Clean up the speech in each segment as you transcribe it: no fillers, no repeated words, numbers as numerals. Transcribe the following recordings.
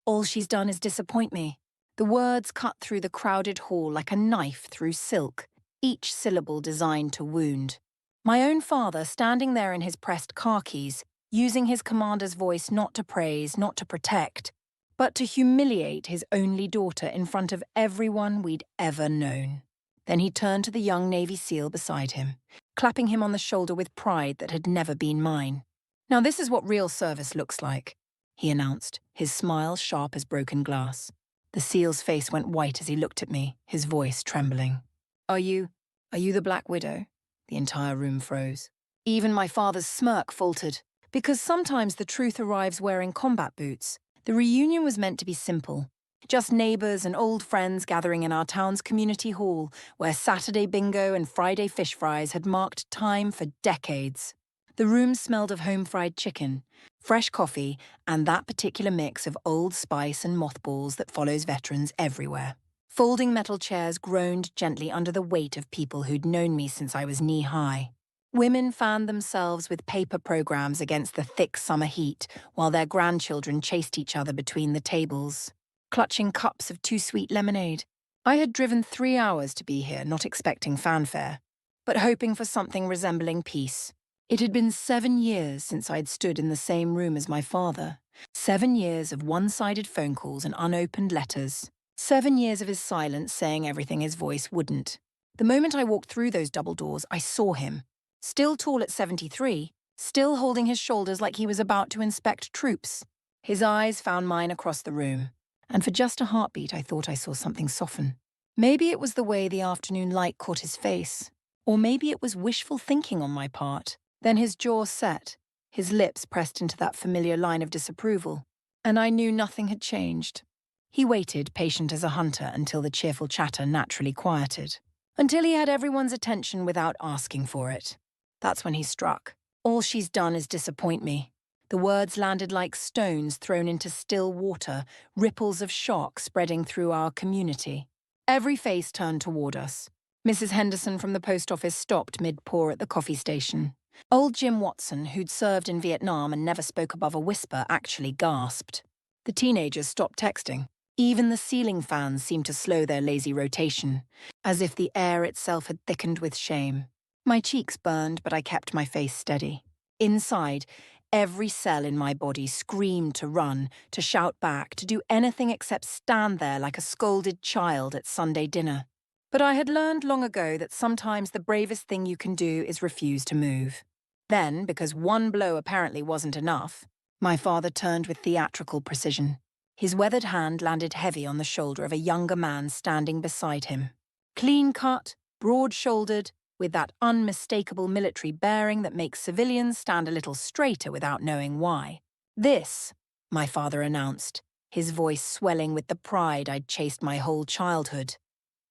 All she's done is disappoint me. The words cut through the crowded hall like a knife through silk, each syllable designed to wound. My own father, standing there in his pressed khakis, using his commander's voice not to praise, not to protect, but to humiliate his only daughter in front of everyone we'd ever known. Then he turned to the young Navy SEAL beside him, clapping him on the shoulder with pride that had never been mine. "Now this is what real service looks like," he announced, his smile sharp as broken glass. The SEAL's face went white as he looked at me, his voice trembling. Are you the Black Widow?" The entire room froze. Even my father's smirk faltered, because sometimes the truth arrives wearing combat boots. The reunion was meant to be simple. Just neighbours and old friends gathering in our town's community hall, where Saturday bingo and Friday fish fries had marked time for decades. The room smelled of home-fried chicken, fresh coffee, and that particular mix of Old Spice and mothballs that follows veterans everywhere. Folding metal chairs groaned gently under the weight of people who'd known me since I was knee-high. Women fanned themselves with paper programs against the thick summer heat, while their grandchildren chased each other between the tables, clutching cups of too-sweet lemonade. I had driven 3 hours to be here, not expecting fanfare, but hoping for something resembling peace. It had been 7 years since I'd stood in the same room as my father. 7 years of one-sided phone calls and unopened letters. 7 years of his silence saying everything his voice wouldn't. The moment I walked through those double doors, I saw him. Still tall at 73, still holding his shoulders like he was about to inspect troops. His eyes found mine across the room, and for just a heartbeat I thought I saw something soften. Maybe it was the way the afternoon light caught his face, or maybe it was wishful thinking on my part. Then his jaw set, his lips pressed into that familiar line of disapproval, and I knew nothing had changed. He waited, patient as a hunter, until the cheerful chatter naturally quieted, until he had everyone's attention without asking for it. That's when he struck. "All she's done is disappoint me." The words landed like stones thrown into still water, ripples of shock spreading through our community. Every face turned toward us. Mrs. Henderson from the post office stopped mid-pour at the coffee station. Old Jim Watson, who'd served in Vietnam and never spoke above a whisper, actually gasped. The teenagers stopped texting. Even the ceiling fans seemed to slow their lazy rotation, as if the air itself had thickened with shame. My cheeks burned, but I kept my face steady. Inside, every cell in my body screamed to run, to shout back, to do anything except stand there like a scolded child at Sunday dinner. But I had learned long ago that sometimes the bravest thing you can do is refuse to move. Then, because one blow apparently wasn't enough, my father turned with theatrical precision. His weathered hand landed heavy on the shoulder of a younger man standing beside him. Clean-cut, broad-shouldered, with that unmistakable military bearing that makes civilians stand a little straighter without knowing why. "This," my father announced, his voice swelling with the pride I'd chased my whole childhood.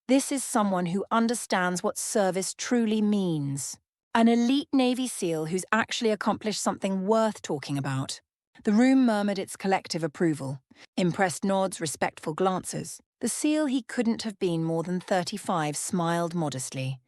"This is someone who understands what service truly means. An elite Navy SEAL who's actually accomplished something worth talking about." The room murmured its collective approval. Impressed nods, respectful glances. The SEAL he couldn't have been more than 35 smiled modestly,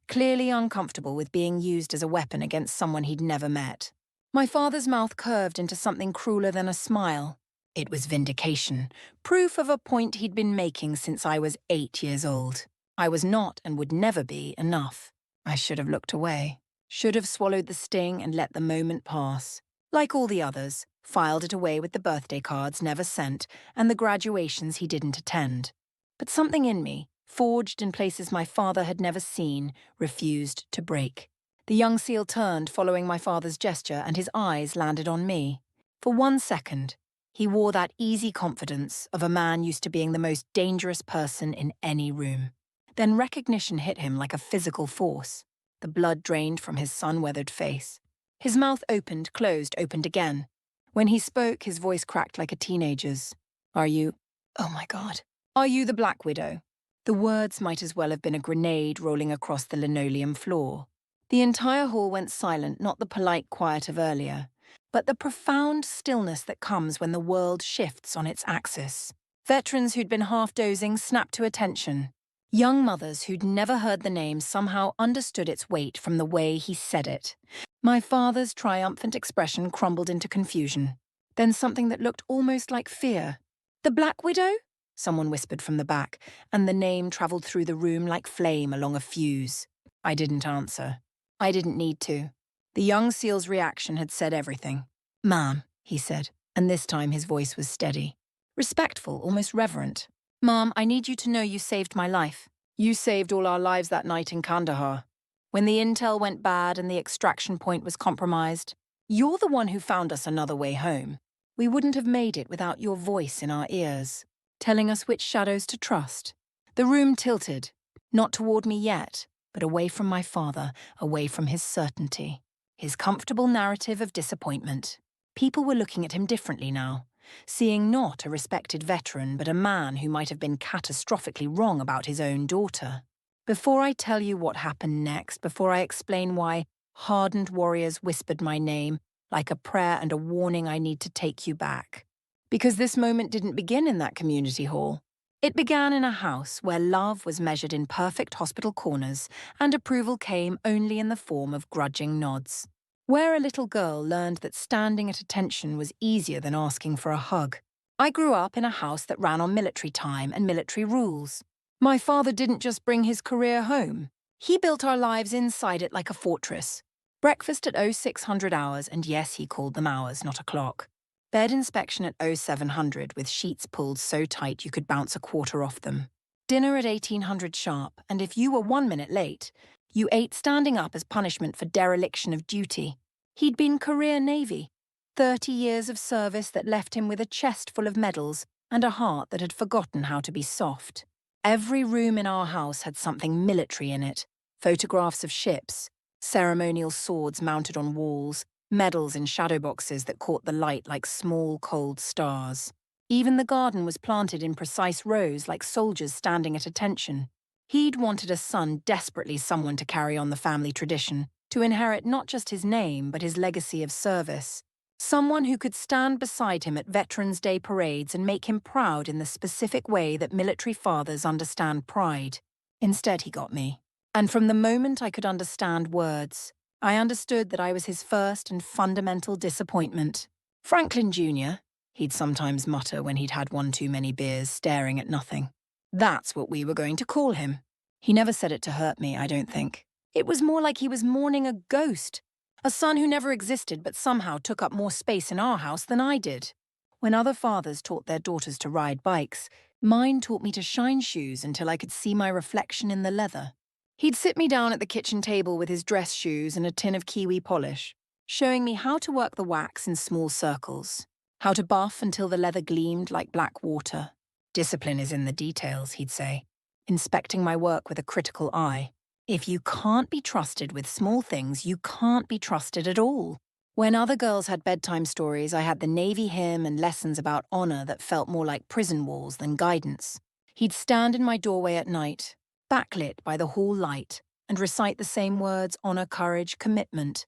clearly uncomfortable with being used as a weapon against someone he'd never met. My father's mouth curved into something crueler than a smile. It was vindication, proof of a point he'd been making since I was 8 years old. I was not and would never be enough. I should have looked away, should have swallowed the sting and let the moment pass. Like all the others, filed it away with the birthday cards never sent and the graduations he didn't attend. But something in me, forged in places my father had never seen, refused to break. The young SEAL turned, following my father's gesture, and his eyes landed on me. For 1 second, he wore that easy confidence of a man used to being the most dangerous person in any room. Then recognition hit him like a physical force. The blood drained from his sun-weathered face. His mouth opened, closed, opened again. When he spoke, his voice cracked like a teenager's. "Are you... oh my God. Are you the Black Widow?" The words might as well have been a grenade rolling across the linoleum floor. The entire hall went silent, not the polite quiet of earlier, but the profound stillness that comes when the world shifts on its axis. Veterans who'd been half-dozing snapped to attention. Young mothers who'd never heard the name somehow understood its weight from the way he said it. My father's triumphant expression crumbled into confusion, then something that looked almost like fear. The Black Widow? Someone whispered from the back, and the name travelled through the room like flame along a fuse. I didn't answer. I didn't need to. The young SEAL's reaction had said everything. "Ma'am," he said, and this time his voice was steady. Respectful, almost reverent. "Ma'am, I need you to know you saved my life. You saved all our lives that night in Kandahar. When the intel went bad and the extraction point was compromised, you're the one who found us another way home. We wouldn't have made it without your voice in our ears, telling us which shadows to trust." The room tilted, not toward me yet, but away from my father, away from his certainty, his comfortable narrative of disappointment. People were looking at him differently now, seeing not a respected veteran, but a man who might have been catastrophically wrong about his own daughter. Before I tell you what happened next, before I explain why hardened warriors whispered my name, like a prayer and a warning, I need to take you back. Because this moment didn't begin in that community hall. It began in a house where love was measured in perfect hospital corners and approval came only in the form of grudging nods. Where a little girl learned that standing at attention was easier than asking for a hug. I grew up in a house that ran on military time and military rules. My father didn't just bring his career home. He built our lives inside it like a fortress. Breakfast at 0600 hours, and yes, he called them hours, not a clock. Bed inspection at 0700 with sheets pulled so tight you could bounce a quarter off them. Dinner at 1800 sharp, and if you were 1 minute late, you ate standing up as punishment for dereliction of duty. He'd been career Navy. 30 years of service that left him with a chest full of medals and a heart that had forgotten how to be soft. Every room in our house had something military in it. Photographs of ships, ceremonial swords mounted on walls, medals in shadow boxes that caught the light like small, cold stars. Even the garden was planted in precise rows like soldiers standing at attention. He'd wanted a son, desperately someone to carry on the family tradition, to inherit not just his name but his legacy of service. Someone who could stand beside him at Veterans Day parades and make him proud in the specific way that military fathers understand pride. Instead, he got me. And from the moment I could understand words, I understood that I was his first and fundamental disappointment. Franklin Jr., he'd sometimes mutter when he'd had one too many beers, staring at nothing. That's what we were going to call him. He never said it to hurt me, I don't think. It was more like he was mourning a ghost. A son who never existed but somehow took up more space in our house than I did. When other fathers taught their daughters to ride bikes, mine taught me to shine shoes until I could see my reflection in the leather. He'd sit me down at the kitchen table with his dress shoes and a tin of kiwi polish, showing me how to work the wax in small circles, how to buff until the leather gleamed like black water. "Discipline is in the details," he'd say, inspecting my work with a critical eye. "If you can't be trusted with small things, you can't be trusted at all." When other girls had bedtime stories, I had the Navy hymn and lessons about honor that felt more like prison walls than guidance. He'd stand in my doorway at night, backlit by the hall light, and recite the same words: honor, courage, commitment.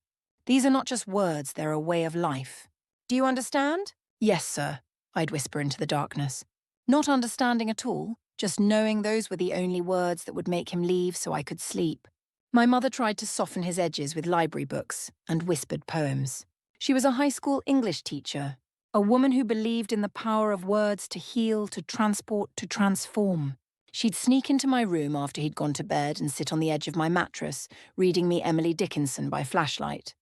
These are not just words, they're a way of life. "Do you understand?" "Yes, sir," I'd whisper into the darkness. Not understanding at all, just knowing those were the only words that would make him leave so I could sleep. My mother tried to soften his edges with library books and whispered poems. She was a high school English teacher, a woman who believed in the power of words to heal, to transport, to transform. She'd sneak into my room after he'd gone to bed and sit on the edge of my mattress, reading me Emily Dickinson by flashlight.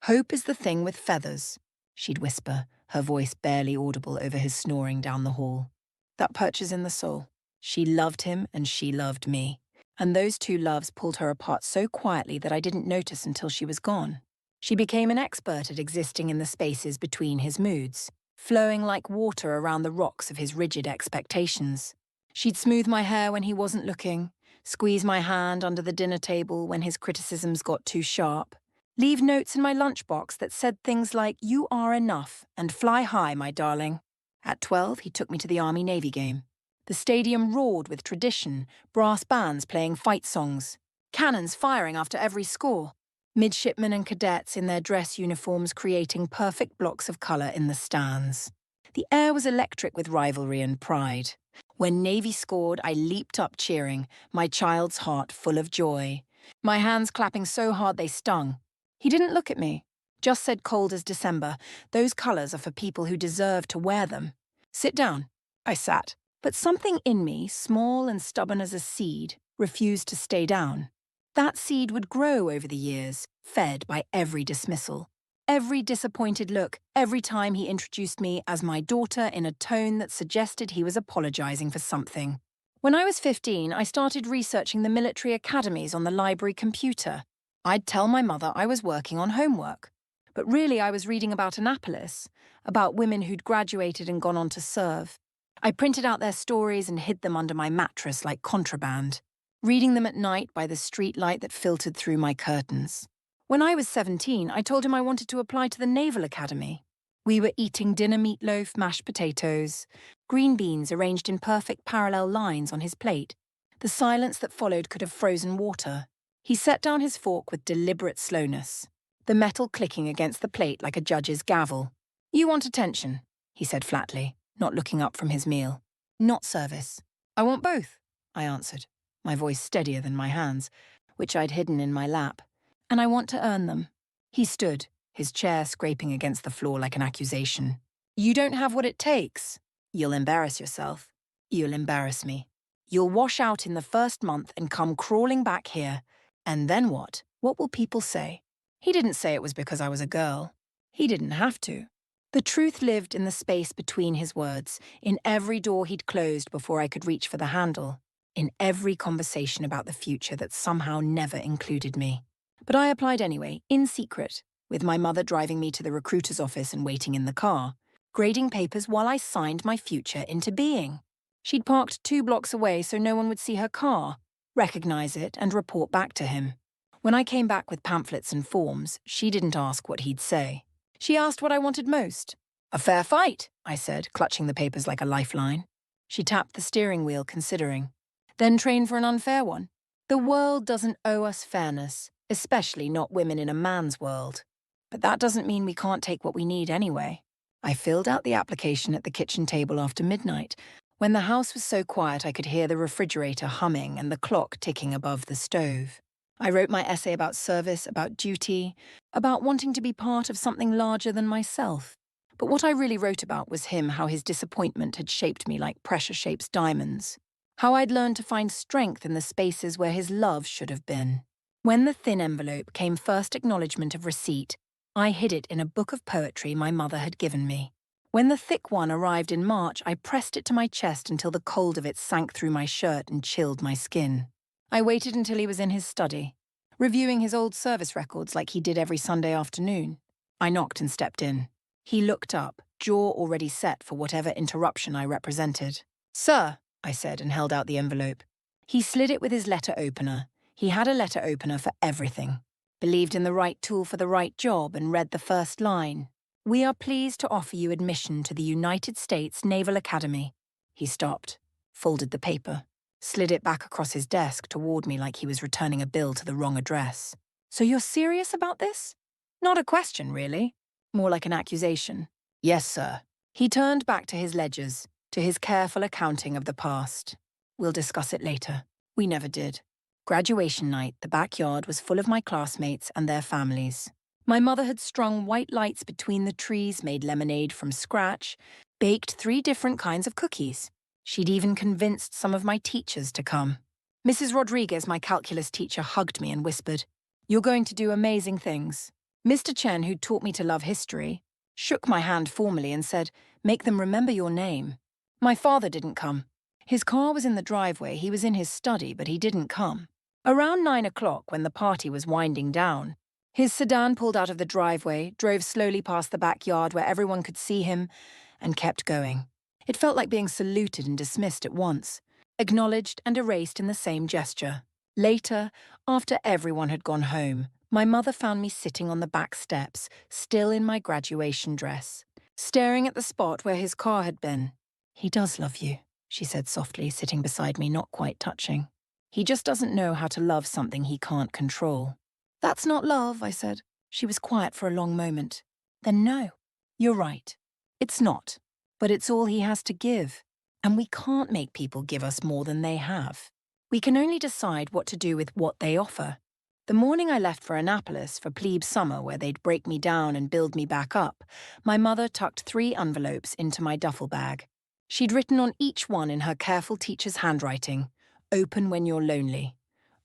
"Hope is the thing with feathers," she'd whisper, her voice barely audible over his snoring down the hall. "That perches in the soul." She loved him and she loved me. And those two loves pulled her apart so quietly that I didn't notice until she was gone. She became an expert at existing in the spaces between his moods, flowing like water around the rocks of his rigid expectations. She'd smooth my hair when he wasn't looking, squeeze my hand under the dinner table when his criticisms got too sharp, leave notes in my lunchbox that said things like, "You are enough," and "Fly high, my darling." At 12, he took me to the Army-Navy game. The stadium roared with tradition, brass bands playing fight songs, cannons firing after every score, midshipmen and cadets in their dress uniforms creating perfect blocks of colour in the stands. The air was electric with rivalry and pride. When Navy scored, I leaped up cheering, my child's heart full of joy, my hands clapping so hard they stung. He didn't look at me, just said cold as December, "Those colours are for people who deserve to wear them. Sit down." I sat. But something in me, small and stubborn as a seed, refused to stay down. That seed would grow over the years, fed by every dismissal. Every disappointed look, every time he introduced me as my daughter in a tone that suggested he was apologizing for something. When I was 15, I started researching the military academies on the library computer. I'd tell my mother I was working on homework. But really I was reading about Annapolis, about women who'd graduated and gone on to serve. I printed out their stories and hid them under my mattress like contraband, reading them at night by the street light that filtered through my curtains. When I was 17, I told him I wanted to apply to the Naval Academy. We were eating dinner meatloaf, mashed potatoes, green beans arranged in perfect parallel lines on his plate. The silence that followed could have frozen water. He set down his fork with deliberate slowness, the metal clicking against the plate like a judge's gavel. "You want attention," he said flatly, not looking up from his meal. "Not service." "I want both," I answered, my voice steadier than my hands, which I'd hidden in my lap. "And I want to earn them." He stood, his chair scraping against the floor like an accusation. "You don't have what it takes. You'll embarrass yourself. You'll embarrass me. You'll wash out in the first month and come crawling back here. And then what? What will people say?" He didn't say it was because I was a girl. He didn't have to. The truth lived in the space between his words, in every door he'd closed before I could reach for the handle, in every conversation about the future that somehow never included me. But I applied anyway, in secret, with my mother driving me to the recruiter's office and waiting in the car, grading papers while I signed my future into being. She'd parked 2 blocks away so no one would see her car, recognize it, and report back to him. When I came back with pamphlets and forms, she didn't ask what he'd say. She asked what I wanted most. "A fair fight," I said, clutching the papers like a lifeline. She tapped the steering wheel, considering. "Then train for an unfair one. The world doesn't owe us fairness, especially not women in a man's world. But that doesn't mean we can't take what we need anyway." I filled out the application at the kitchen table after midnight, when the house was so quiet I could hear the refrigerator humming and the clock ticking above the stove. I wrote my essay about service, about duty, about wanting to be part of something larger than myself. But what I really wrote about was him, how his disappointment had shaped me like pressure shapes diamonds. How I'd learned to find strength in the spaces where his love should have been. When the thin envelope came first acknowledgement of receipt, I hid it in a book of poetry my mother had given me. When the thick one arrived in March, I pressed it to my chest until the cold of it sank through my shirt and chilled my skin. I waited until he was in his study, reviewing his old service records like he did every Sunday afternoon. I knocked and stepped in. He looked up, jaw already set for whatever interruption I represented. "Sir," I said and held out the envelope. He slid it with his letter opener. He had a letter opener for everything. Believed in the right tool for the right job and read the first line. "We are pleased to offer you admission to the United States Naval Academy." He stopped, folded the paper, slid it back across his desk toward me like he was returning a bill to the wrong address. "So you're serious about this?" Not a question, really. More like an accusation. "Yes, sir." He turned back to his ledgers, to his careful accounting of the past. "We'll discuss it later." We never did. Graduation night, the backyard was full of my classmates and their families. My mother had strung white lights between the trees, made lemonade from scratch, baked 3 different kinds of cookies. She'd even convinced some of my teachers to come. Mrs. Rodriguez, my calculus teacher, hugged me and whispered, "You're going to do amazing things." Mr. Chen, who'd taught me to love history, shook my hand formally and said, "Make them remember your name." My father didn't come. His car was in the driveway, he was in his study, but he didn't come. Around 9 o'clock, when the party was winding down, his sedan pulled out of the driveway, drove slowly past the backyard where everyone could see him, and kept going. It felt like being saluted and dismissed at once, acknowledged and erased in the same gesture. Later, after everyone had gone home, my mother found me sitting on the back steps, still in my graduation dress, staring at the spot where his car had been. "He does love you," she said softly, sitting beside me, not quite touching. "He just doesn't know how to love something he can't control." "That's not love," I said. She was quiet for a long moment. "Then no, you're right. It's not. But it's all he has to give. And we can't make people give us more than they have. We can only decide what to do with what they offer." The morning I left for Annapolis for plebe summer, where they'd break me down and build me back up, my mother tucked 3 envelopes into my duffel bag. She'd written on each one in her careful teacher's handwriting, "Open when you're lonely.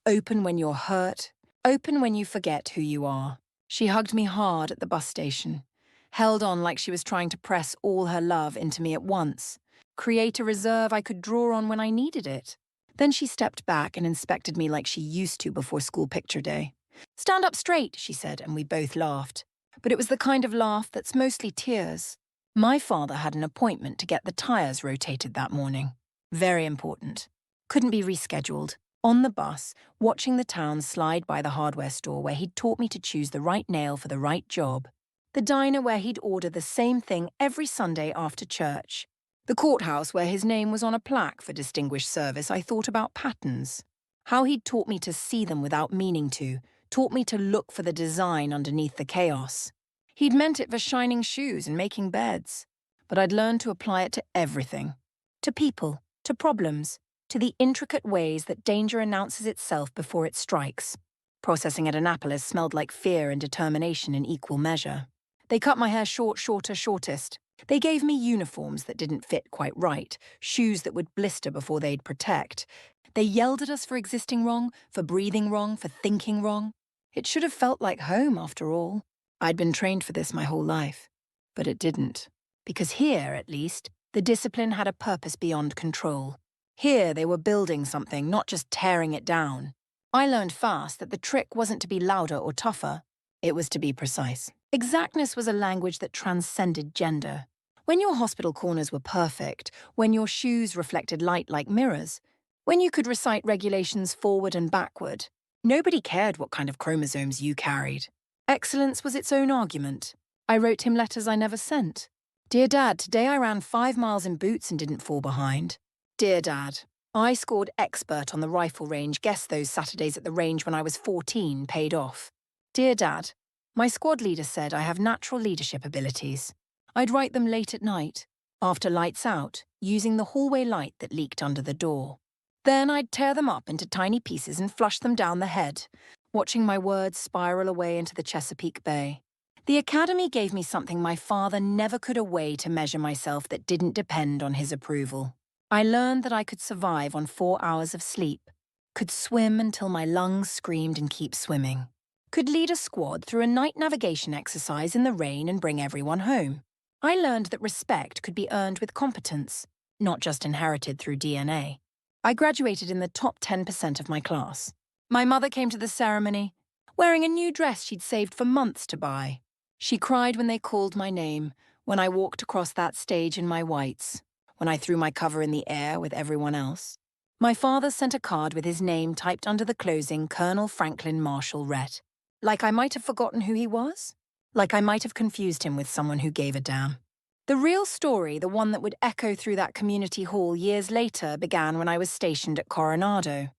Open when you're hurt. Open when you forget who you are." She hugged me hard at the bus station, held on like she was trying to press all her love into me at once, create a reserve I could draw on when I needed it. Then she stepped back and inspected me like she used to before school picture day. "Stand up straight," she said, and we both laughed. But it was the kind of laugh that's mostly tears. My father had an appointment to get the tyres rotated that morning. Very important. Couldn't be rescheduled. On the bus, watching the town slide by the hardware store where he'd taught me to choose the right nail for the right job. The diner where he'd order the same thing every Sunday after church. The courthouse where his name was on a plaque for distinguished service. I thought about patterns. How he'd taught me to see them without meaning to, taught me to look for the design underneath the chaos. He'd meant it for shining shoes and making beds, but I'd learned to apply it to everything. To people, to problems, to the intricate ways that danger announces itself before it strikes. Processing at Annapolis smelled like fear and determination in equal measure. They cut my hair short, shorter, shortest. They gave me uniforms that didn't fit quite right, shoes that would blister before they'd protect. They yelled at us for existing wrong, for breathing wrong, for thinking wrong. It should have felt like home, after all. I'd been trained for this my whole life, but it didn't. Because here, at least, the discipline had a purpose beyond control. Here they were building something, not just tearing it down. I learned fast that the trick wasn't to be louder or tougher. It was to be precise. Exactness was a language that transcended gender. When your hospital corners were perfect, when your shoes reflected light like mirrors, when you could recite regulations forward and backward, nobody cared what kind of chromosomes you carried. Excellence was its own argument. I wrote him letters I never sent. "Dear Dad, today I ran 5 miles in boots and didn't fall behind." "Dear Dad, I scored expert on the rifle range. Guess those Saturdays at the range when I was 14 paid off." "Dear Dad, my squad leader said I have natural leadership abilities." I'd write them late at night, after lights out, using the hallway light that leaked under the door. Then I'd tear them up into tiny pieces and flush them down the head, watching my words spiral away into the Chesapeake Bay. The academy gave me something my father never could, a way to measure myself that didn't depend on his approval. I learned that I could survive on 4 hours of sleep, could swim until my lungs screamed and keep swimming, could lead a squad through a night navigation exercise in the rain and bring everyone home. I learned that respect could be earned with competence, not just inherited through DNA. I graduated in the top 10% of my class. My mother came to the ceremony, wearing a new dress she'd saved for months to buy. She cried when they called my name, when I walked across that stage in my whites, when I threw my cover in the air with everyone else. My father sent a card with his name typed under the closing Colonel Franklin Marshall Rhett. Like I might have forgotten who he was? Like I might have confused him with someone who gave a damn. The real story, the one that would echo through that community hall years later, began when I was stationed at Coronado.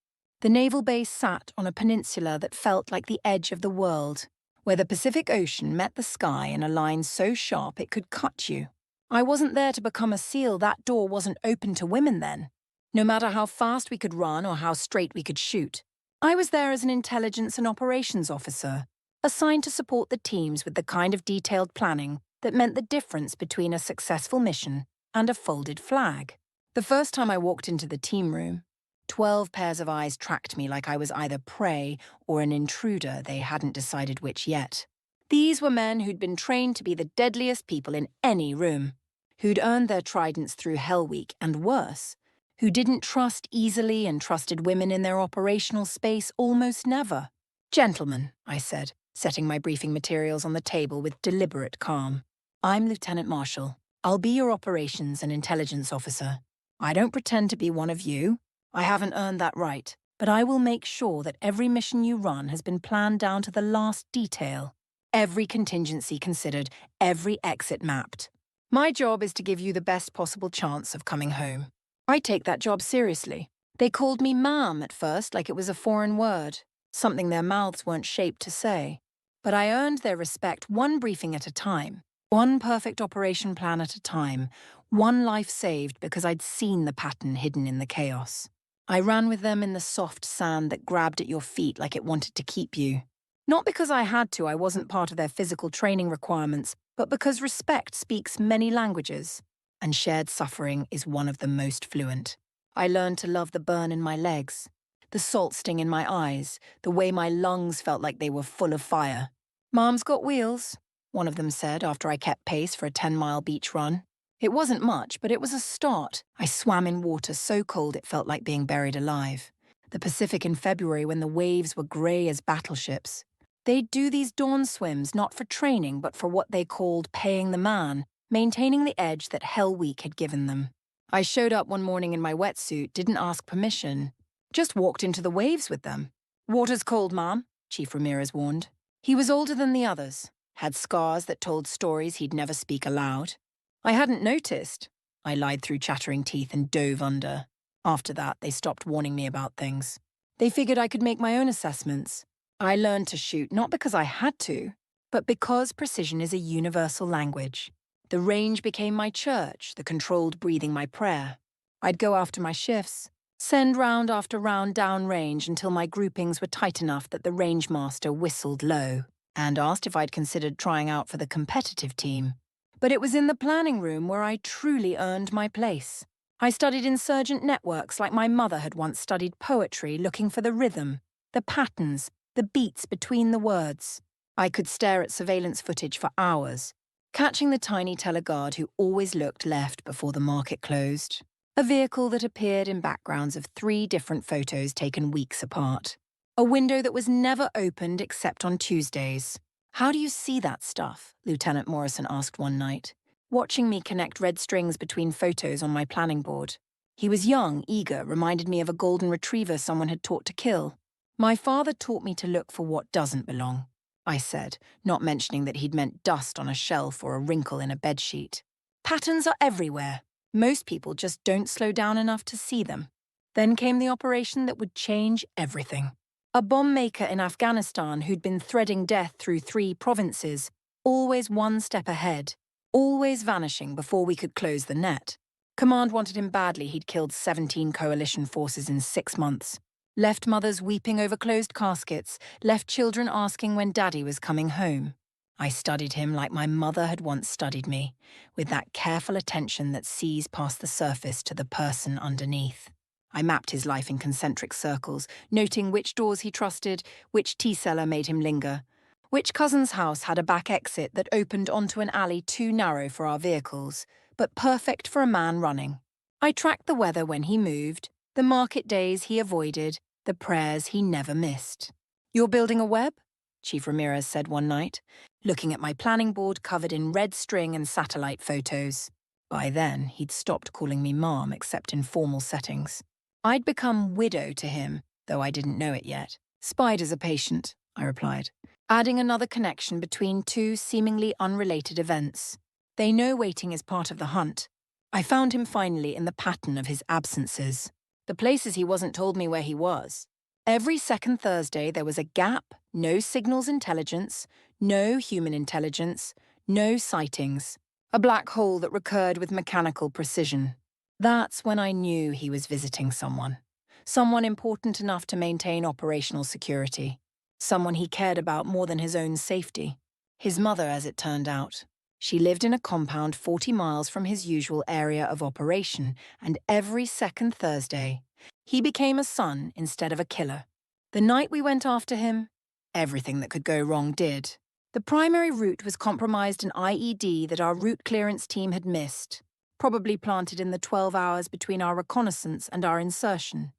The naval base sat on a peninsula that felt like the edge of the world, where the Pacific Ocean met the sky in a line so sharp it could cut you. I wasn't there to become a SEAL. That door wasn't open to women then, no matter how fast we could run or how straight we could shoot. I was there as an intelligence and operations officer, assigned to support the teams with the kind of detailed planning that meant the difference between a successful mission and a folded flag. The first time I walked into the team room, 12 pairs of eyes tracked me like I was either prey or an intruder. They hadn't decided which yet. These were men who'd been trained to be the deadliest people in any room, who'd earned their tridents through Hell Week and worse, who didn't trust easily and trusted women in their operational space almost never. "Gentlemen," I said, setting my briefing materials on the table with deliberate calm. "I'm Lieutenant Marshall. I'll be your operations and intelligence officer. I don't pretend to be one of you. I haven't earned that right, but I will make sure that every mission you run has been planned down to the last detail, every contingency considered, every exit mapped. My job is to give you the best possible chance of coming home." I take that job seriously. They called me ma'am at first, like it was a foreign word, something their mouths weren't shaped to say. But I earned their respect one briefing at a time, one perfect operation plan at a time, one life saved because I'd seen the pattern hidden in the chaos. I ran with them in the soft sand that grabbed at your feet like it wanted to keep you. Not because I had to, I wasn't part of their physical training requirements, but because respect speaks many languages. and shared suffering is one of the most fluent. I learned to love the burn in my legs, the salt sting in my eyes, the way my lungs felt like they were full of fire. "Mom's got wheels," one of them said after I kept pace for a 10-mile beach run. It wasn't much, but it was a start. I swam in water so cold it felt like being buried alive. The Pacific in February when the waves were grey as battleships. They'd do these dawn swims not for training but for what they called paying the man, maintaining the edge that Hell Week had given them. I showed up one morning in my wetsuit, didn't ask permission, just walked into the waves with them. "Water's cold, Mom," Chief Ramirez warned. He was older than the others, had scars that told stories he'd never speak aloud. I hadn't noticed. I lied through chattering teeth and dove under. After that, they stopped warning me about things. They figured I could make my own assessments. I learned to shoot not because I had to, but because precision is a universal language. The range became my church, the controlled breathing my prayer. I'd go after my shifts, send round after round downrange until my groupings were tight enough that the rangemaster whistled low and asked if I'd considered trying out for the competitive team. But it was in the planning room where I truly earned my place. I studied insurgent networks like my mother had once studied poetry, looking for the rhythm, the patterns, the beats between the words. I could stare at surveillance footage for hours, catching the tiny teleguard who always looked left before the market closed. A vehicle that appeared in backgrounds of 3 different photos taken weeks apart. A window that was never opened except on Tuesdays. "How do you see that stuff?" Lieutenant Morrison asked one night, watching me connect red strings between photos on my planning board. He was young, eager, reminded me of a golden retriever someone had taught to kill. "My father taught me to look for what doesn't belong," I said, not mentioning that he'd meant dust on a shelf or a wrinkle in a bedsheet. "Patterns are everywhere. Most people just don't slow down enough to see them." Then came the operation that would change everything. A bomb maker in Afghanistan who'd been threading death through 3 provinces, always one step ahead, always vanishing before we could close the net. Command wanted him badly. He'd killed 17 coalition forces in 6 months. Left mothers weeping over closed caskets, left children asking when Daddy was coming home. I studied him like my mother had once studied me, with that careful attention that sees past the surface to the person underneath. I mapped his life in concentric circles, noting which doors he trusted, which tea cellar made him linger, which cousin's house had a back exit that opened onto an alley too narrow for our vehicles, but perfect for a man running. I tracked the weather when he moved, the market days he avoided, the prayers he never missed. "You're building a web?" Chief Ramirez said one night, looking at my planning board covered in red string and satellite photos. By then, he'd stopped calling me Mom except in formal settings. I'd become widow to him, though I didn't know it yet. "Spiders are patient," I replied, adding another connection between 2 seemingly unrelated events. They know waiting is part of the hunt. I found him finally in the pattern of his absences. The places he wasn't told me where he was. Every second Thursday there was a gap, no signals intelligence, no human intelligence, no sightings. A black hole that recurred with mechanical precision. That's when I knew he was visiting someone. Someone important enough to maintain operational security. Someone he cared about more than his own safety. His mother, as it turned out. She lived in a compound 40 miles from his usual area of operation, and every second Thursday, he became a son instead of a killer. The night we went after him, everything that could go wrong did. The primary route was compromised an IED that our route clearance team had missed, probably planted in the 12 hours between our reconnaissance and our insertion.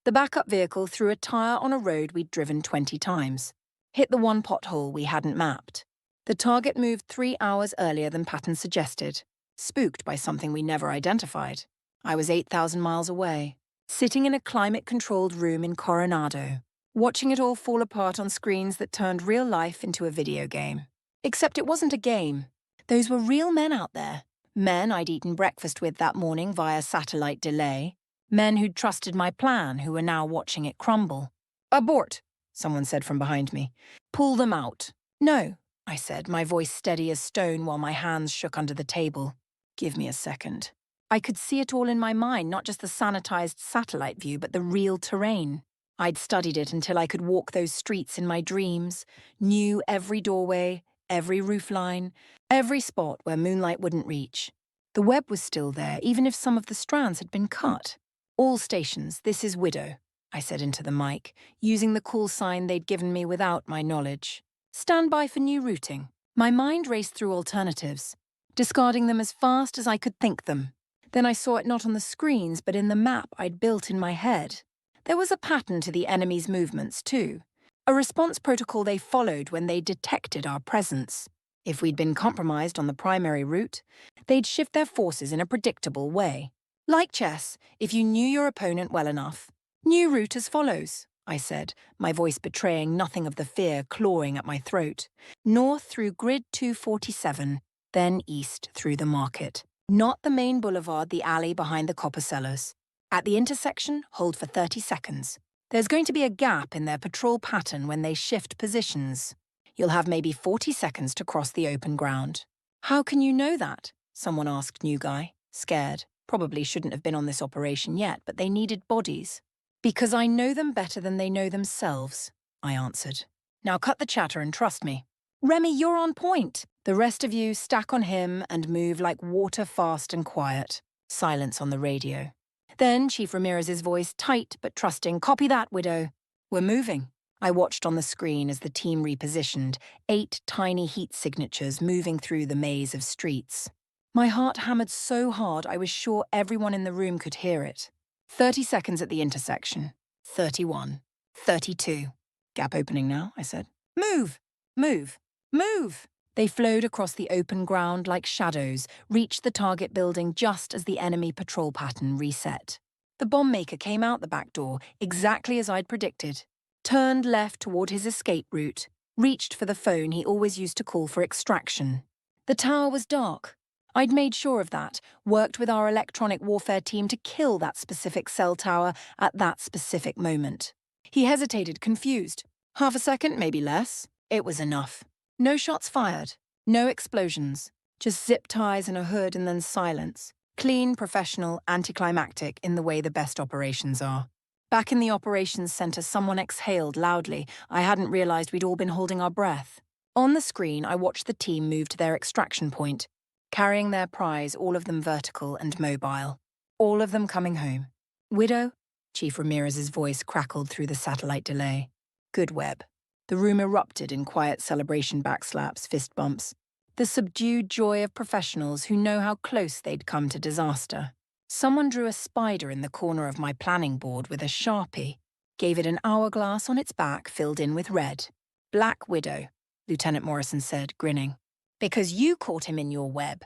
The backup vehicle threw a tire on a road we'd driven 20 times, hit the one pothole we hadn't mapped. The target moved 3 hours earlier than Patton suggested, spooked by something we never identified. I was 8,000 miles away, sitting in a climate-controlled room in Coronado, watching it all fall apart on screens that turned real life into a video game. Except it wasn't a game. Those were real men out there. Men I'd eaten breakfast with that morning via satellite delay. Men who'd trusted my plan, who were now watching it crumble. "Abort," someone said from behind me. "Pull them out." "No," I said, my voice steady as stone while my hands shook under the table. "Give me a second." I could see it all in my mind, not just the sanitized satellite view, but the real terrain. I'd studied it until I could walk those streets in my dreams, knew every doorway, every roofline, every spot where moonlight wouldn't reach. The web was still there, even if some of the strands had been cut. "All stations, this is Widow," I said into the mic, using the call sign they'd given me without my knowledge. "Stand by for new routing." My mind raced through alternatives, discarding them as fast as I could think them. Then I saw it not on the screens, but in the map I'd built in my head. There was a pattern to the enemy's movements, too. A response protocol they followed when they detected our presence. If we'd been compromised on the primary route, they'd shift their forces in a predictable way. Like chess, if you knew your opponent well enough. "New route as follows," I said, my voice betraying nothing of the fear clawing at my throat. "North through grid 247, then east through the market. Not the main boulevard, the alley behind the copper cellars. At the intersection, hold for 30 seconds. There's going to be a gap in their patrol pattern when they shift positions. You'll have maybe 40 seconds to cross the open ground." "How can you know that?" someone asked New Guy, scared. Probably shouldn't have been on this operation yet, but they needed bodies. "Because I know them better than they know themselves," I answered. "Now cut the chatter and trust me." "Remy, you're on point. The rest of you stack on him and move like water, fast and quiet." Silence on the radio. Then Chief Ramirez's voice, tight but trusting. "Copy that, Widow." "We're moving." I watched on the screen as the team repositioned, 8 tiny heat signatures moving through the maze of streets. My heart hammered so hard I was sure everyone in the room could hear it. 30 seconds at the intersection. 31. 32. "Gap opening now," I said. "Move! Move! Move!" They flowed across the open ground like shadows, reached the target building just as the enemy patrol pattern reset. The bomb maker came out the back door, exactly as I'd predicted. Turned left toward his escape route, reached for the phone he always used to call for extraction. The tower was dark. I'd made sure of that, worked with our electronic warfare team to kill that specific cell tower at that specific moment. He hesitated, confused. Half a second, maybe less. It was enough. No shots fired, no explosions, just zip ties and a hood and then silence. Clean, professional, anticlimactic in the way the best operations are. Back in the operations center, someone exhaled loudly. I hadn't realized we'd all been holding our breath. On the screen, I watched the team move to their extraction point, carrying their prize, all of them vertical and mobile. All of them coming home. "Widow?" Chief Ramirez's voice crackled through the satellite delay. "Good web." The room erupted in quiet celebration backslaps, fist bumps. The subdued joy of professionals who know how close they'd come to disaster. Someone drew a spider in the corner of my planning board with a Sharpie, gave it an hourglass on its back filled in with red. "Black Widow," Lieutenant Morrison said, grinning. "Because you caught him in your web."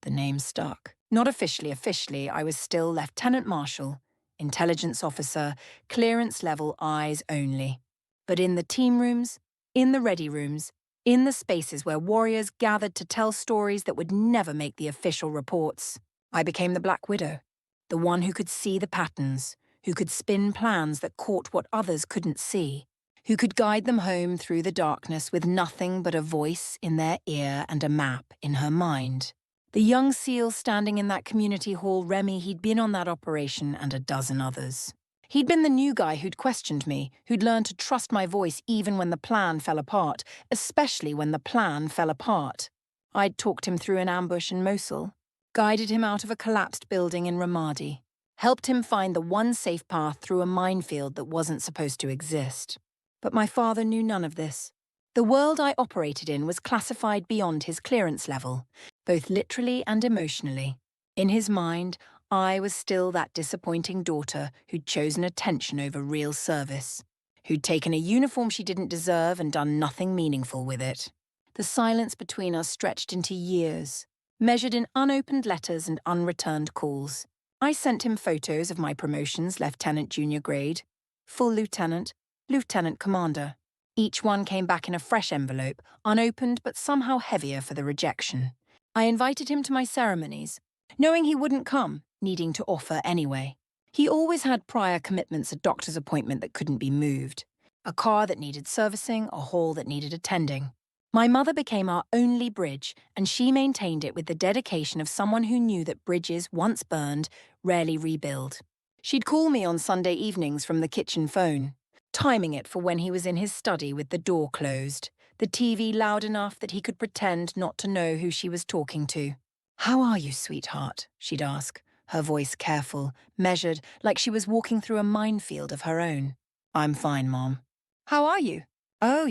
The name stuck. Not officially, I was still Lieutenant Marshal, intelligence officer, clearance level eyes only. But in the team rooms, in the ready rooms, in the spaces where warriors gathered to tell stories that would never make the official reports, I became the Black Widow, the one who could see the patterns, who could spin plans that caught what others couldn't see, who could guide them home through the darkness with nothing but a voice in their ear and a map in her mind. The young SEAL standing in that community hall, Remy, he'd been on that operation and a dozen others. He'd been the new guy who'd questioned me, who'd learned to trust my voice even when the plan fell apart, especially when the plan fell apart. I'd talked him through an ambush in Mosul, guided him out of a collapsed building in Ramadi, helped him find the one safe path through a minefield that wasn't supposed to exist. But my father knew none of this. The world I operated in was classified beyond his clearance level, both literally and emotionally. In his mind, I was still that disappointing daughter who'd chosen attention over real service, who'd taken a uniform she didn't deserve and done nothing meaningful with it. The silence between us stretched into years, measured in unopened letters and unreturned calls. I sent him photos of my promotions, lieutenant junior grade, full lieutenant, lieutenant commander. Each one came back in a fresh envelope, unopened but somehow heavier for the rejection. I invited him to my ceremonies, knowing he wouldn't come, needing to offer anyway. He always had prior commitments, a doctor's appointment that couldn't be moved, a car that needed servicing, a hall that needed attending. My mother became our only bridge, and she maintained it with the dedication of someone who knew that bridges, once burned, rarely rebuild. She'd call me on Sunday evenings from the kitchen phone, timing it for when he was in his study with the door closed, the TV loud enough that he could pretend not to know who she was talking to. "How are you, sweetheart?" she'd ask, her voice careful, measured, like she was walking through a minefield of her own. "I'm fine, Mom." "How are you?" "Oh,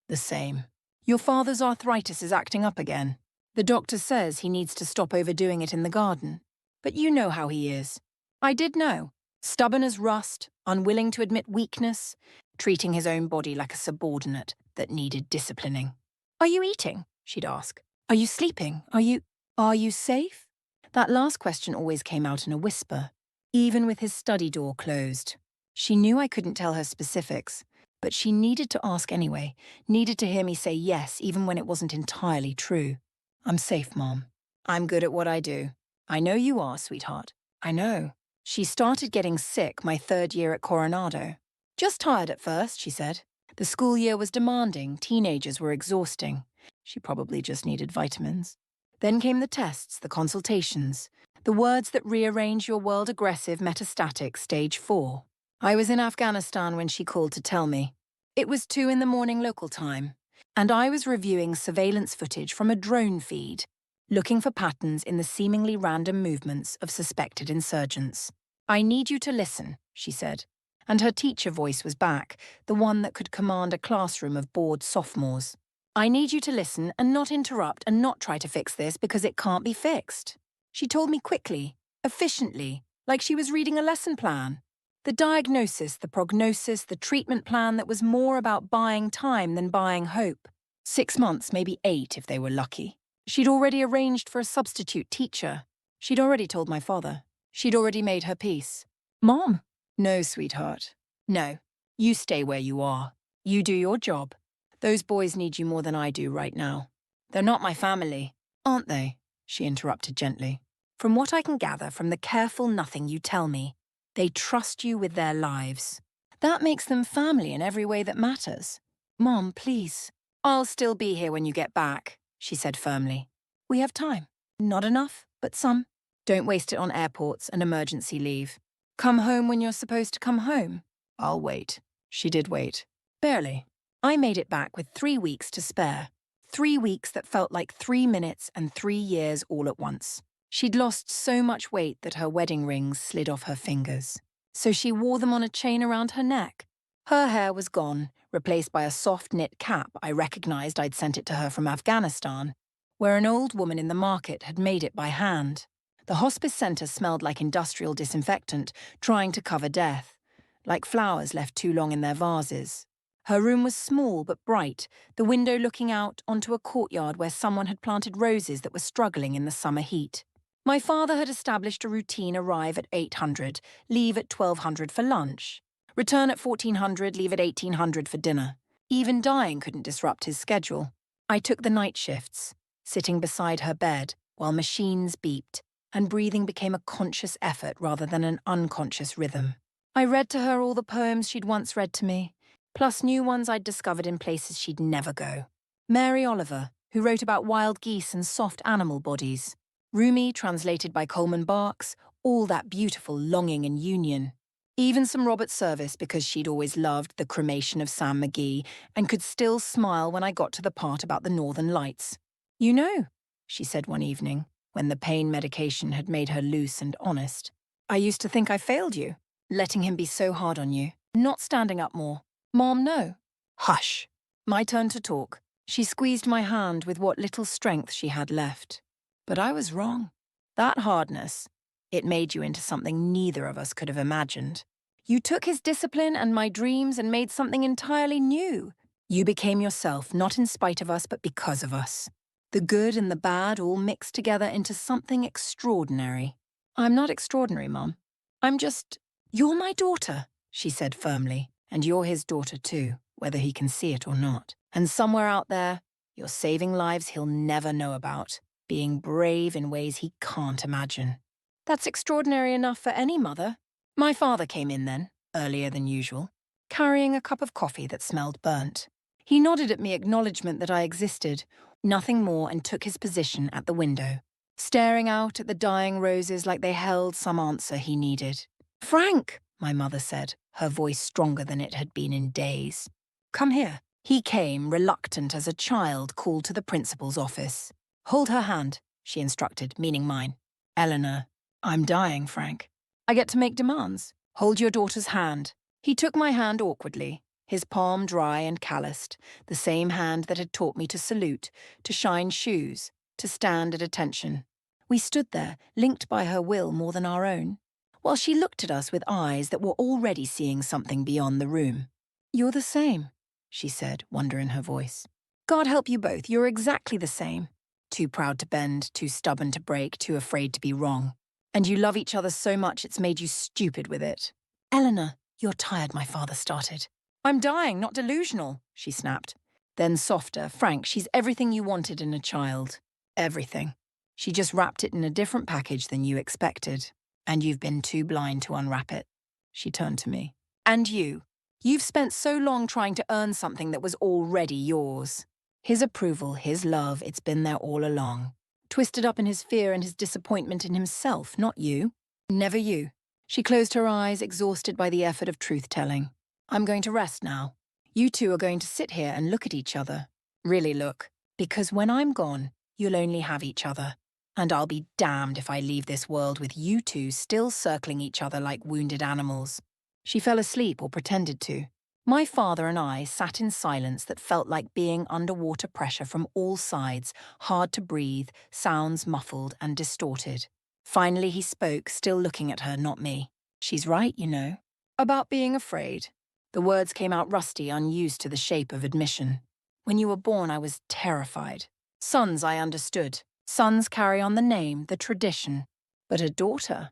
the same. Your father's arthritis is acting up again. The doctor says he needs to stop overdoing it in the garden. But you know how he is." I did know. Stubborn as rust, unwilling to admit weakness, treating his own body like a subordinate that needed disciplining. "Are you eating?" she'd ask. "Are you sleeping? Are you safe?" That last question always came out in a whisper, even with his study door closed. She knew I couldn't tell her specifics, but she needed to ask anyway, needed to hear me say yes even when it wasn't entirely true. "I'm safe, Mom. I'm good at what I do. I know you are, sweetheart. I know." She started getting sick my 3rd year at Coronado. "Just tired at first," she said. "The school year was demanding, teenagers were exhausting. She probably just needed vitamins. Then came the tests, the consultations, the words that rearrange your world aggressive metastatic stage 4. I was in Afghanistan when she called to tell me. It was 2 in the morning local time, and I was reviewing surveillance footage from a drone feed, looking for patterns in the seemingly random movements of suspected insurgents. "I need you to listen," she said, and her teacher voice was back, the one that could command a classroom of bored sophomores. "I need you to listen and not interrupt and not try to fix this because it can't be fixed." She told me quickly, efficiently, like she was reading a lesson plan. The diagnosis, the prognosis, the treatment plan that was more about buying time than buying hope. 6 months, maybe 8 if they were lucky. She'd already arranged for a substitute teacher. She'd already told my father. She'd already made her peace. "Mom." "No, sweetheart. No. You stay where you are. You do your job. Those boys need you more than I do right now. They're not my family." "Aren't they?" she interrupted gently. "From what I can gather from the careful nothing you tell me, they trust you with their lives. That makes them family in every way that matters. Mom, please." "I'll still be here when you get back," she said firmly. "We have time. Not enough, but some. Don't waste it on airports and emergency leave. Come home when you're supposed to come home." "I'll wait." She did wait. Barely. I made it back with 3 weeks to spare. 3 weeks that felt like 3 minutes and 3 years all at once. She'd lost so much weight that her wedding rings slid off her fingers. So she wore them on a chain around her neck. Her hair was gone, replaced by a soft knit cap I recognized I'd sent it to her from Afghanistan, where an old woman in the market had made it by hand. The hospice center smelled like industrial disinfectant, trying to cover death, like flowers left too long in their vases. Her room was small but bright, the window looking out onto a courtyard where someone had planted roses that were struggling in the summer heat. My father had established a routine: arrive at 800, leave at 1200 for lunch, return at 1400, leave at 1800 for dinner. Even dying couldn't disrupt his schedule. I took the night shifts, sitting beside her bed while machines beeped, and breathing became a conscious effort rather than an unconscious rhythm. I read to her all the poems she'd once read to me, plus new ones I'd discovered in places she'd never go. Mary Oliver, who wrote about wild geese and soft animal bodies. Rumi, translated by Coleman Barks, all that beautiful longing and union. Even some Robert Service, because she'd always loved the cremation of Sam McGee and could still smile when I got to the part about the Northern Lights. "You know," she said one evening, when the pain medication had made her loose and honest, "I used to think I failed you, letting him be so hard on you, not standing up more. Mom, no." "Hush." My turn to talk. She squeezed my hand with what little strength she had left. But I was wrong. That hardness, it made you into something neither of us could have imagined. You took his discipline and my dreams and made something entirely new. You became yourself, not in spite of us, but because of us. The good and the bad all mixed together into something extraordinary. I'm not extraordinary, Mom. I'm just... You're my daughter, she said firmly, and you're his daughter too, whether he can see it or not. And somewhere out there, you're saving lives he'll never know about, being brave in ways he can't imagine. That's extraordinary enough for any mother. My father came in then, earlier than usual, carrying a cup of coffee that smelled burnt. He nodded at me acknowledgement that I existed, nothing more, and took his position at the window, staring out at the dying roses like they held some answer he needed. "Frank," my mother said, her voice stronger than it had been in days. "Come here." He came, reluctant as a child called to the principal's office. "Hold her hand," she instructed, meaning mine. Eleanor, I'm dying, Frank. I get to make demands. Hold your daughter's hand. He took my hand awkwardly, his palm dry and calloused, the same hand that had taught me to salute, to shine shoes, to stand at attention. We stood there, linked by her will more than our own, while she looked at us with eyes that were already seeing something beyond the room. You're the same, she said, wonder in her voice. God help you both, you're exactly the same. Too proud to bend, too stubborn to break, too afraid to be wrong. And you love each other so much it's made you stupid with it. Eleanor, you're tired, my father started. I'm dying, not delusional, she snapped. Then softer, Frank, she's everything you wanted in a child. Everything. She just wrapped it in a different package than you expected. And you've been too blind to unwrap it. She turned to me. And you. You've spent so long trying to earn something that was already yours. His approval, his love, it's been there all along. Twisted up in his fear and his disappointment in himself, not you. Never you. She closed her eyes, exhausted by the effort of truth-telling. I'm going to rest now. You two are going to sit here and look at each other. Really look. Because when I'm gone, you'll only have each other. And I'll be damned if I leave this world with you two still circling each other like wounded animals. She fell asleep or pretended to. My father and I sat in silence that felt like being underwater pressure from all sides, hard to breathe, sounds muffled and distorted. Finally he spoke, still looking at her, not me. She's right, you know. About being afraid. The words came out rusty, unused to the shape of admission. When you were born, I was terrified. Sons, I understood. Sons carry on the name, the tradition. But a daughter?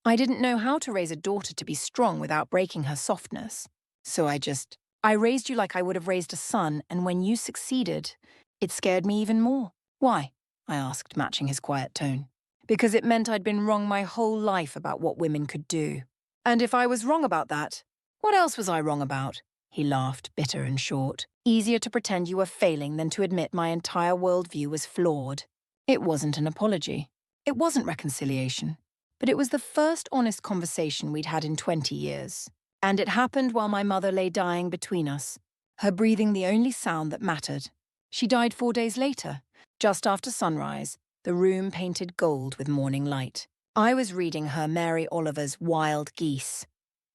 I didn't know how to raise a daughter to be strong without breaking her softness. So I raised you like I would have raised a son, and when you succeeded, it scared me even more. Why? I asked, matching his quiet tone. Because it meant I'd been wrong my whole life about what women could do. And if I was wrong about that, what else was I wrong about? He laughed, bitter and short. Easier to pretend you were failing than to admit my entire worldview was flawed. It wasn't an apology. It wasn't reconciliation. But it was the first honest conversation we'd had in 20 years. And it happened while my mother lay dying between us, her breathing the only sound that mattered. She died 4 days later, just after sunrise, the room painted gold with morning light. I was reading her Mary Oliver's Wild Geese.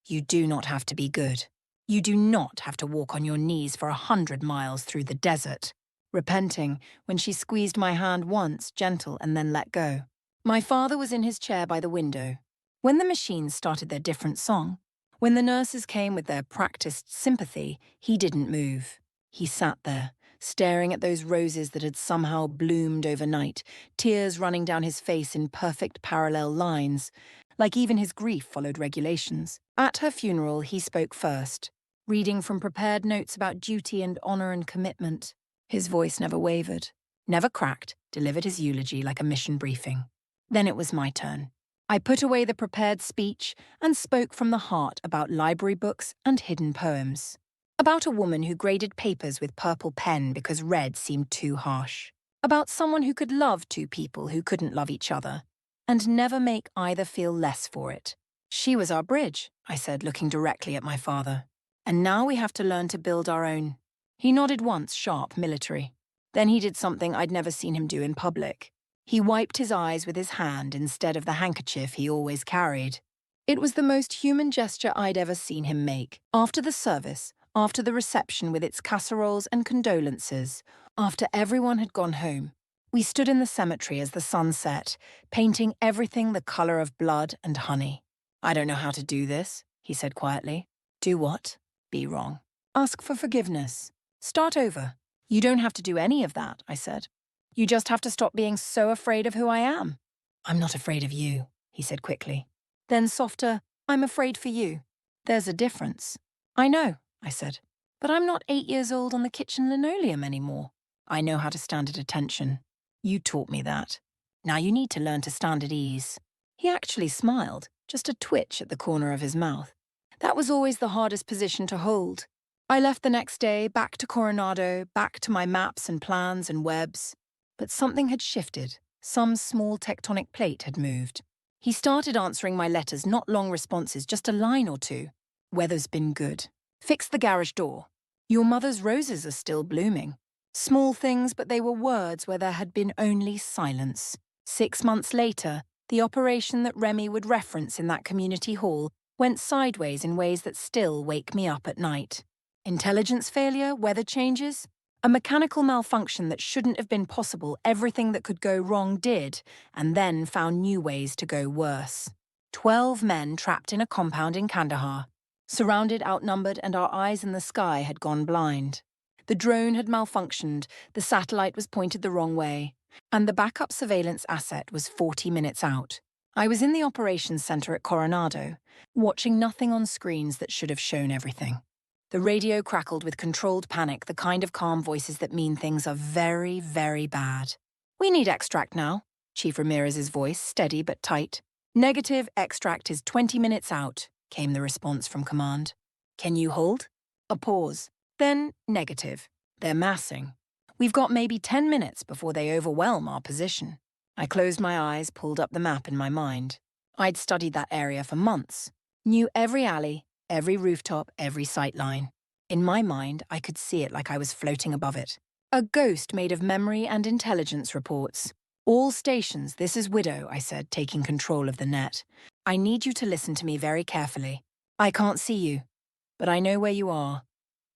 You do not have to be good. You do not have to walk on your knees for 100 miles through the desert. Repenting when she squeezed my hand once, gentle, and then let go. My father was in his chair by the window. When the machines started their different song, when the nurses came with their practiced sympathy, he didn't move. He sat there, staring at those roses that had somehow bloomed overnight, tears running down his face in perfect parallel lines, like even his grief followed regulations. At her funeral, he spoke first, reading from prepared notes about duty and honor and commitment. His voice never wavered, never cracked, delivered his eulogy like a mission briefing. Then it was my turn. I put away the prepared speech and spoke from the heart about library books and hidden poems. About a woman who graded papers with purple pen because red seemed too harsh. About someone who could love two people who couldn't love each other, and never make either feel less for it. She was our bridge, I said, looking directly at my father. And now we have to learn to build our own. He nodded once, sharp, military. Then he did something I'd never seen him do in public. He wiped his eyes with his hand instead of the handkerchief he always carried. It was the most human gesture I'd ever seen him make. After the service, after the reception with its casseroles and condolences, after everyone had gone home, we stood in the cemetery as the sun set, painting everything the color of blood and honey. I don't know how to do this, he said quietly. Do what? Be wrong. Ask for forgiveness. Start over. You don't have to do any of that, I said. You just have to stop being so afraid of who I am. I'm not afraid of you, he said quickly. Then softer, I'm afraid for you. There's a difference. I know, I said. But I'm not 8 years old on the kitchen linoleum anymore. I know how to stand at attention. You taught me that. Now you need to learn to stand at ease. He actually smiled, just a twitch at the corner of his mouth. That was always the hardest position to hold. I left the next day, back to Coronado, back to my maps and plans and webs. But something had shifted. Some small tectonic plate had moved. He started answering my letters, not long responses, just a line or two. Weather's been good. Fix the garage door. Your mother's roses are still blooming. Small things, but they were words where there had been only silence. 6 months later, the operation that Remy would reference in that community hall went sideways in ways that still wake me up at night. Intelligence failure, weather changes, a mechanical malfunction that shouldn't have been possible, everything that could go wrong did, and then found new ways to go worse. 12 men trapped in a compound in Kandahar. Surrounded, outnumbered, and our eyes in the sky had gone blind. The drone had malfunctioned, the satellite was pointed the wrong way, and the backup surveillance asset was 40 minutes out. I was in the operations center at Coronado, watching nothing on screens that should have shown everything. The radio crackled with controlled panic, the kind of calm voices that mean things are very, very bad. "We need extract now," Chief Ramirez's voice, steady but tight. "Negative, extract is 20 minutes out," came the response from command. "Can you hold?" A pause. Then negative. "They're massing. We've got maybe 10 minutes before they overwhelm our position." I closed my eyes, pulled up the map in my mind. I'd studied that area for months. Knew every alley, every rooftop, every sightline. In my mind, I could see it like I was floating above it. A ghost made of memory and intelligence reports. "All stations, this is Widow," I said, taking control of the net. "I need you to listen to me very carefully. I can't see you, but I know where you are.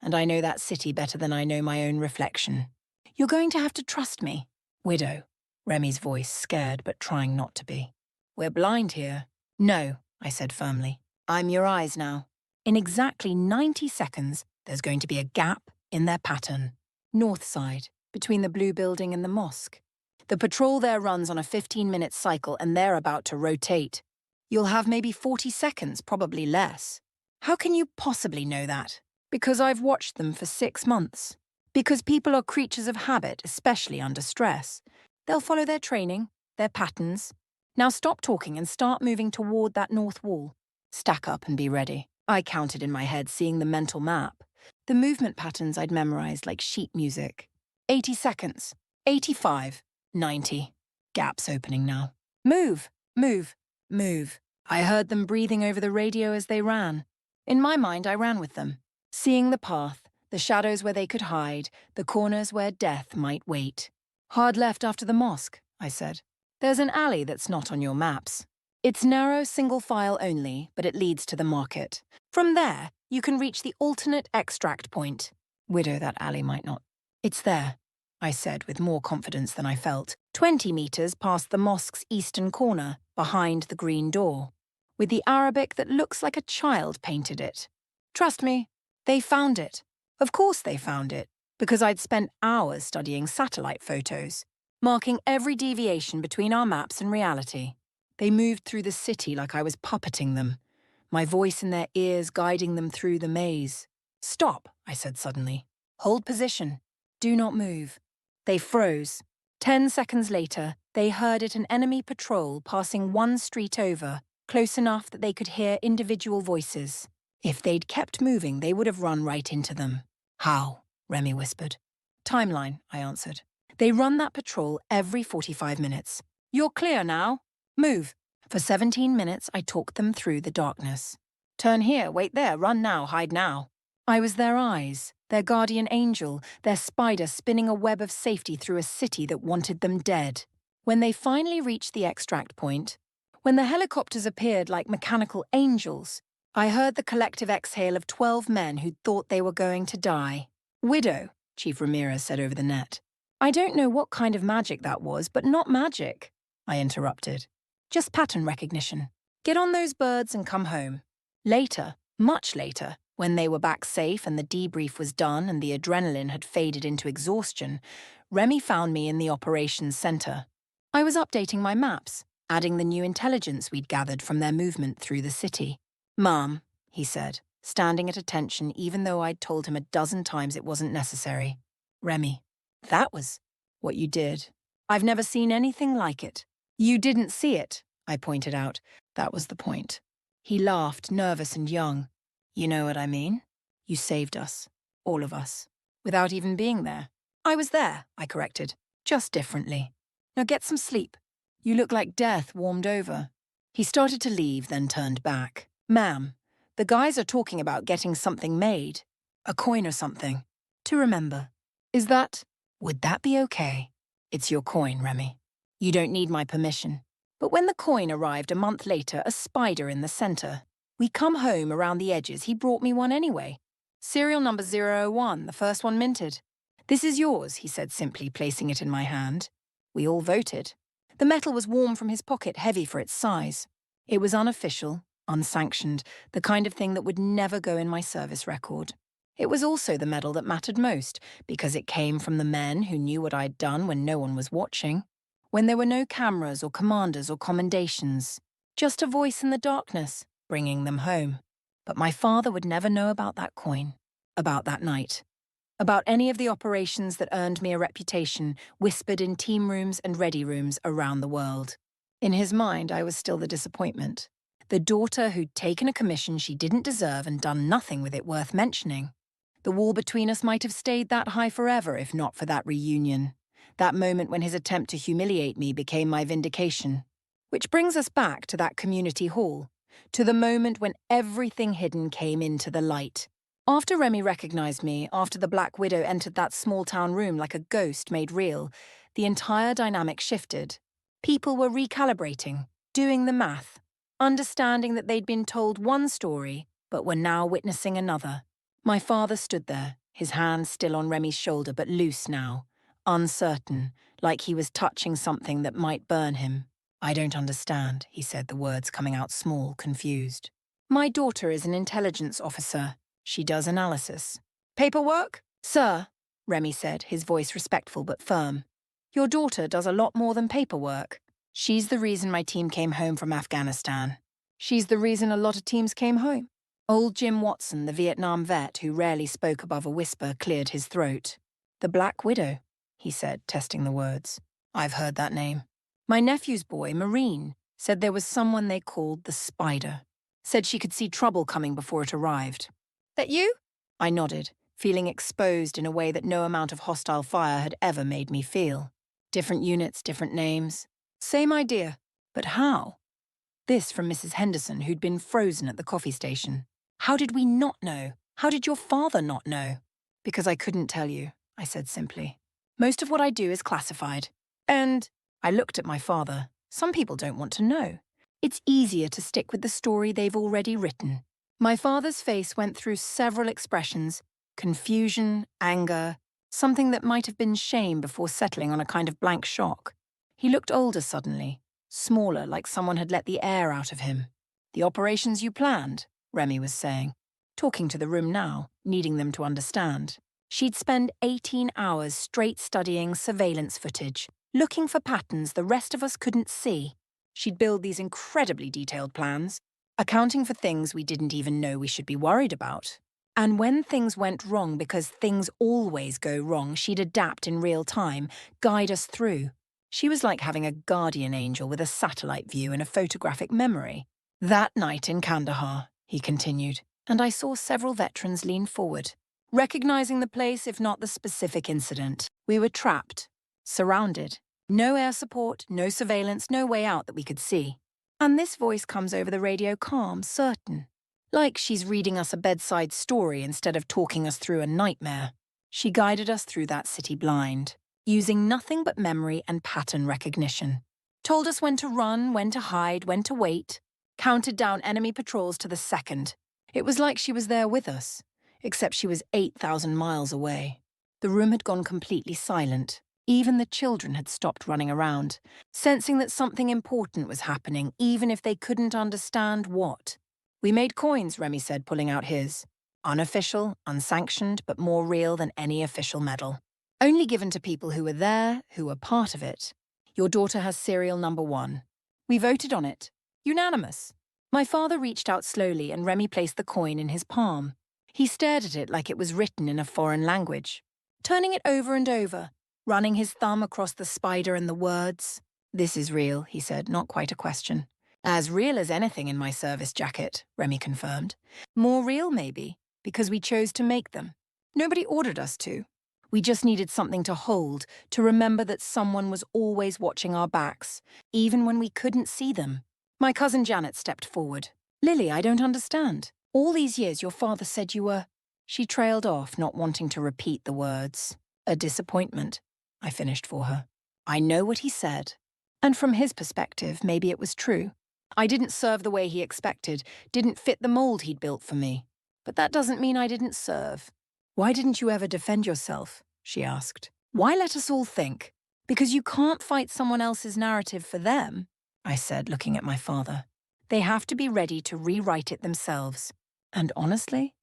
And I know that city better than I know my own reflection. You're going to have to trust me." "Widow," Remy's voice, scared but trying not to be. "We're blind here." "No," I said firmly. "I'm your eyes now. In exactly 90 seconds, there's going to be a gap in their pattern. North side, between the blue building and the mosque. The patrol there runs on a 15-minute cycle and they're about to rotate. You'll have maybe 40 seconds, probably less. How can you possibly know that?" "Because I've watched them for 6 months. Because people are creatures of habit, especially under stress. They'll follow their training, their patterns. Now stop talking and start moving toward that north wall. Stack up and be ready." I counted in my head, seeing the mental map. The movement patterns I'd memorized like sheet music. 80 seconds. 85. 90. Gaps opening now. "Move, move, move." I heard them breathing over the radio as they ran. In my mind, I ran with them. Seeing the path, the shadows where they could hide, the corners where death might wait. "Hard left after the mosque," I said. "There's an alley that's not on your maps. It's narrow, single file only, but it leads to the market. From there, you can reach the alternate extract point." "Widow, that alley might not." "It's there," I said with more confidence than I felt. 20 meters past the mosque's eastern corner, behind the green door, with the Arabic that looks like a child painted it. Trust me. They found it. Of course they found it, because I'd spent hours studying satellite photos, marking every deviation between our maps and reality. They moved through the city like I was puppeting them, my voice in their ears guiding them through the maze. "Stop," I said suddenly. "Hold position. Do not move." They froze. 10 seconds later, they heard it, an enemy patrol passing one street over, close enough that they could hear individual voices. If they'd kept moving, they would have run right into them. "How?" Remy whispered. "Timeline," I answered. "They run that patrol every 45 minutes. You're clear now. Move." For 17 minutes, I talked them through the darkness. "Turn here, wait there, run now, hide now." I was their eyes, their guardian angel, their spider spinning a web of safety through a city that wanted them dead. When they finally reached the extract point, when the helicopters appeared like mechanical angels, I heard the collective exhale of 12 men who'd thought they were going to die. "Widow," Chief Ramirez said over the net. "I don't know what kind of magic that was, but not magic," I interrupted. "Just pattern recognition. Get on those birds and come home." Later, much later, when they were back safe and the debrief was done and the adrenaline had faded into exhaustion, Remy found me in the operations center. I was updating my maps, adding the new intelligence we'd gathered from their movement through the city. "Mom," he said, standing at attention even though I'd told him a dozen times it wasn't necessary. "Remy, that was what you did. I've never seen anything like it." "You didn't see it," I pointed out. That was the point. He laughed, nervous and young. "You know what I mean? You saved us. All of us. Without even being there." "I was there," I corrected. "Just differently. Now get some sleep. You look like death warmed over." He started to leave, then turned back. "Ma'am, the guys are talking about getting something made. A coin or something. To remember. Is that Would that be okay? It's your coin, Remy. You don't need my permission. But when the coin arrived a month later, a spider in the center. We come home around the edges, he brought me one anyway. Serial number 001, the first one minted. This is yours, he said simply, placing it in my hand. We all voted. The metal was warm from his pocket, heavy for its size. It was unofficial, unsanctioned, the kind of thing that would never go in my service record. It was also the medal that mattered most, because it came from the men who knew what I'd done when no one was watching. When there were no cameras or commanders or commendations. Just a voice in the darkness, bringing them home. But my father would never know about that coin, about that night, about any of the operations that earned me a reputation, whispered in team rooms and ready rooms around the world. In his mind, I was still the disappointment. The daughter who'd taken a commission she didn't deserve and done nothing with it worth mentioning. The wall between us might have stayed that high forever if not for that reunion. That moment when his attempt to humiliate me became my vindication. Which brings us back to that community hall, to the moment when everything hidden came into the light. After Remy recognized me, after the Black Widow entered that small-town room like a ghost made real, the entire dynamic shifted. People were recalibrating, doing the math, understanding that they'd been told one story, but were now witnessing another. My father stood there, his hand still on Remy's shoulder but loose now, uncertain, like he was touching something that might burn him. I don't understand, he said, the words coming out small, confused. My daughter is an intelligence officer. She does analysis. Paperwork? Sir, Remy said, his voice respectful but firm. Your daughter does a lot more than paperwork. She's the reason my team came home from Afghanistan. She's the reason a lot of teams came home. Old Jim Watson, the Vietnam vet who rarely spoke above a whisper, cleared his throat. The Black Widow, he said, testing the words. I've heard that name. My nephew's boy, Marine, said there was someone they called the Spider. Said she could see trouble coming before it arrived. That you? I nodded, feeling exposed in a way that no amount of hostile fire had ever made me feel. Different units, different names. Same idea. But how? This from Mrs. Henderson, who'd been frozen at the coffee station. How did we not know? How did your father not know? Because I couldn't tell you, I said simply. Most of what I do is classified. And I looked at my father. Some people don't want to know. It's easier to stick with the story they've already written. My father's face went through several expressions, confusion, anger, something that might have been shame before settling on a kind of blank shock. He looked older suddenly, smaller, like someone had let the air out of him. The operations you planned, Remy was saying, talking to the room now, needing them to understand. She'd spend 18 hours straight studying surveillance footage, looking for patterns the rest of us couldn't see. She'd build these incredibly detailed plans, accounting for things we didn't even know we should be worried about. And when things went wrong, because things always go wrong, she'd adapt in real time, guide us through. She was like having a guardian angel with a satellite view and a photographic memory. That night in Kandahar, he continued, and I saw several veterans lean forward, recognizing the place if not the specific incident. We were trapped, surrounded. No air support, no surveillance, no way out that we could see. And this voice comes over the radio calm, certain. Like she's reading us a bedside story instead of talking us through a nightmare. She guided us through that city blind, using nothing but memory and pattern recognition. Told us when to run, when to hide, when to wait. Counted down enemy patrols to the second. It was like she was there with us, except she was 8,000 miles away. The room had gone completely silent. Even the children had stopped running around, sensing that something important was happening, even if they couldn't understand what. We made coins, Remy said, pulling out his. Unofficial, unsanctioned, but more real than any official medal. Only given to people who were there, who were part of it. Your daughter has serial number 1. We voted on it. Unanimous. My father reached out slowly and Remy placed the coin in his palm. He stared at it like it was written in a foreign language, turning it over and over, running his thumb across the spider and the words. This is real, he said, not quite a question. As real as anything in my service jacket, Remy confirmed. More real, maybe, because we chose to make them. Nobody ordered us to. We just needed something to hold, to remember that someone was always watching our backs, even when we couldn't see them. My cousin Janet stepped forward. Lily, I don't understand. All these years your father said you were... She trailed off, not wanting to repeat the words. A disappointment. I finished for her. I know what he said. And from his perspective, maybe it was true. I didn't serve the way he expected, didn't fit the mold he'd built for me. But that doesn't mean I didn't serve. Why didn't you ever defend yourself? She asked. Why let us all think? Because you can't fight someone else's narrative for them, I said, looking at my father. They have to be ready to rewrite it themselves. And honestly,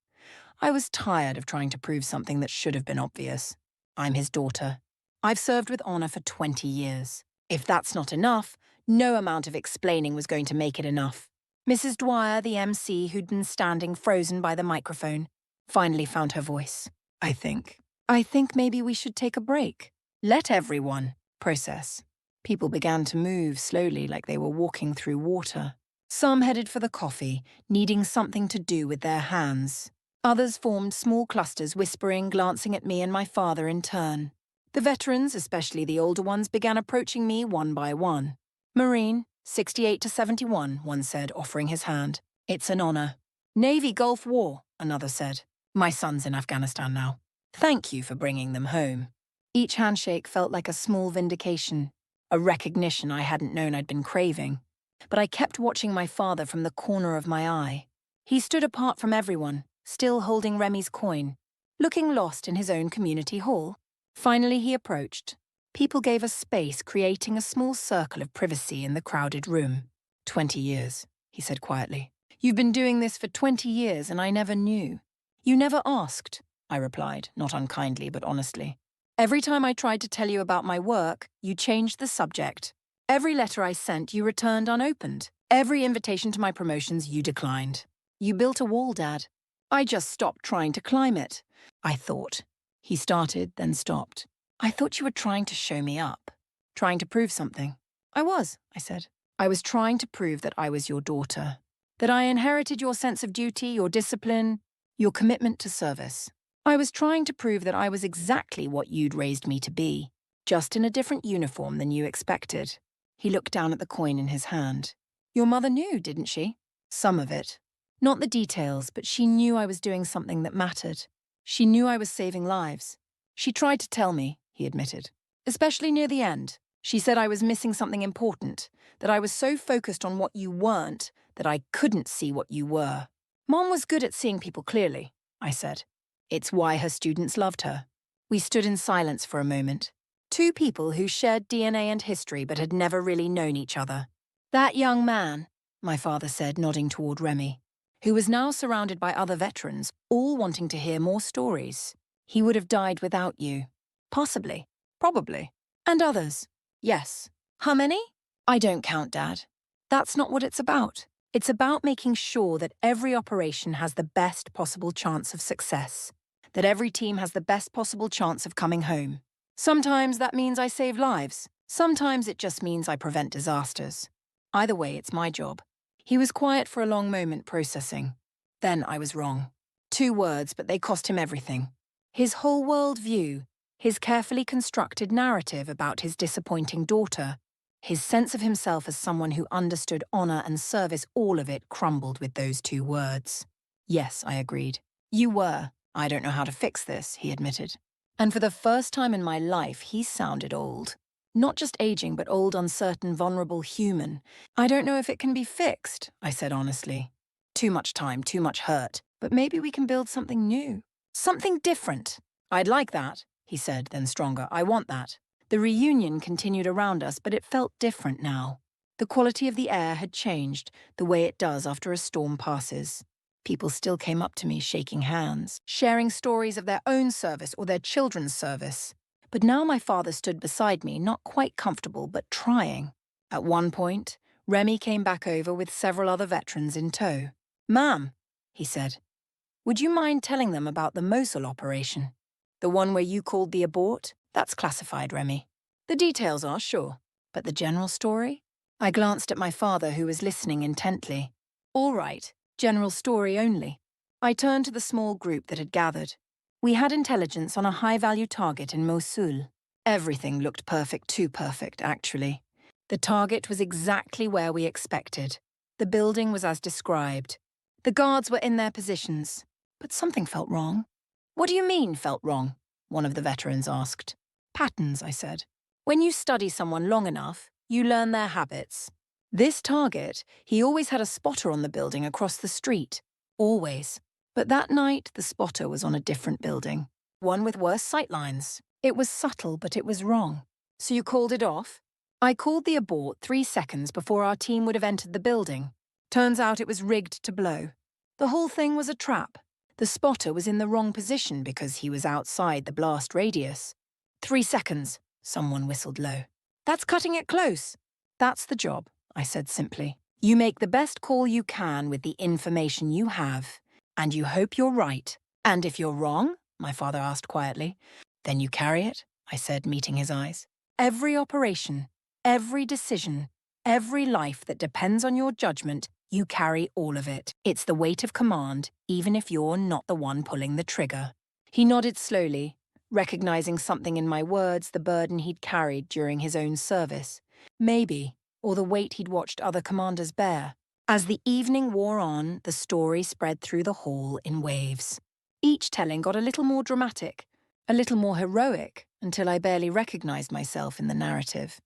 I was tired of trying to prove something that should have been obvious. I'm his daughter. I've served with honor for 20 years. If that's not enough, no amount of explaining was going to make it enough. Mrs. Dwyer, the MC who'd been standing frozen by the microphone, finally found her voice. I think maybe we should take a break. Let everyone process. People began to move slowly like they were walking through water. Some headed for the coffee, needing something to do with their hands. Others formed small clusters, whispering, glancing at me and my father in turn. The veterans, especially the older ones, began approaching me one by one. Marine, 68 to 71, one said, offering his hand. It's an honor. Navy Gulf War, another said. My son's in Afghanistan now. Thank you for bringing them home. Each handshake felt like a small vindication, a recognition I hadn't known I'd been craving. But I kept watching my father from the corner of my eye. He stood apart from everyone, still holding Remy's coin, looking lost in his own community hall. Finally he approached. People gave us space, creating a small circle of privacy in the crowded room. 20 years, he said quietly. You've been doing this for 20 years and I never knew. You never asked, I replied, not unkindly but honestly. Every time I tried to tell you about my work, you changed the subject. Every letter I sent, you returned unopened. Every invitation to my promotions, you declined. You built a wall, Dad. I just stopped trying to climb it, I thought. He started, then stopped. I thought you were trying to show me up, trying to prove something. I was, I said. I was trying to prove that I was your daughter, that I inherited your sense of duty, your discipline, your commitment to service. I was trying to prove that I was exactly what you'd raised me to be, just in a different uniform than you expected. He looked down at the coin in his hand. Your mother knew, didn't she? Some of it. Not the details, but she knew I was doing something that mattered. She knew I was saving lives. She tried to tell me, he admitted. Especially near the end. She said I was missing something important, that I was so focused on what you weren't that I couldn't see what you were. Mom was good at seeing people clearly, I said. It's why her students loved her. We stood in silence for a moment. Two people who shared DNA and history but had never really known each other. That young man, my father said, nodding toward Remy, who was now surrounded by other veterans, all wanting to hear more stories. He would have died without you. Possibly. Probably. And others. Yes. How many? I don't count, Dad. That's not what it's about. It's about making sure that every operation has the best possible chance of success, that every team has the best possible chance of coming home. Sometimes that means I save lives. Sometimes it just means I prevent disasters. Either way, it's my job. He was quiet for a long moment, processing. Then I was wrong. 2 words, but they cost him everything. His whole world view, his carefully constructed narrative about his disappointing daughter, his sense of himself as someone who understood honor and service, all of it crumbled with those 2 words. Yes, I agreed. You were. I don't know how to fix this, he admitted. And for the first time in my life, he sounded old. Not just aging, but old, uncertain, vulnerable human. I don't know if it can be fixed, I said honestly. Too much time, too much hurt. But maybe we can build something new. Something different. I'd like that, he said, then stronger. I want that. The reunion continued around us, but it felt different now. The quality of the air had changed, the way it does after a storm passes. People still came up to me, shaking hands, sharing stories of their own service or their children's service. But now my father stood beside me, not quite comfortable, but trying. At one point, Remy came back over with several other veterans in tow. Ma'am, he said, would you mind telling them about the Mosul operation? The one where you called the abort? That's classified, Remy. The details are, sure. But the general story? I glanced at my father, who was listening intently. All right, general story only. I turned to the small group that had gathered. We had intelligence on a high-value target in Mosul. Everything looked perfect, too perfect, actually. The target was exactly where we expected. The building was as described. The guards were in their positions. But something felt wrong. What do you mean, felt wrong? One of the veterans asked. Patterns, I said. When you study someone long enough, you learn their habits. This target, he always had a spotter on the building across the street. Always. But that night, the spotter was on a different building. One with worse sightlines. It was subtle, but it was wrong. So you called it off? I called the abort 3 seconds before our team would have entered the building. Turns out it was rigged to blow. The whole thing was a trap. The spotter was in the wrong position because he was outside the blast radius. 3 seconds, someone whistled low. That's cutting it close. That's the job, I said simply. You make the best call you can with the information you have, and you hope you're right. And if you're wrong, my father asked quietly, then you carry it, I said, meeting his eyes. Every operation, every decision, every life that depends on your judgment, you carry all of it. It's the weight of command, even if you're not the one pulling the trigger. He nodded slowly, recognizing something in my words, the burden he'd carried during his own service. Maybe, or the weight he'd watched other commanders bear. As the evening wore on, the story spread through the hall in waves. Each telling got a little more dramatic, a little more heroic, until I barely recognized myself in the narrative.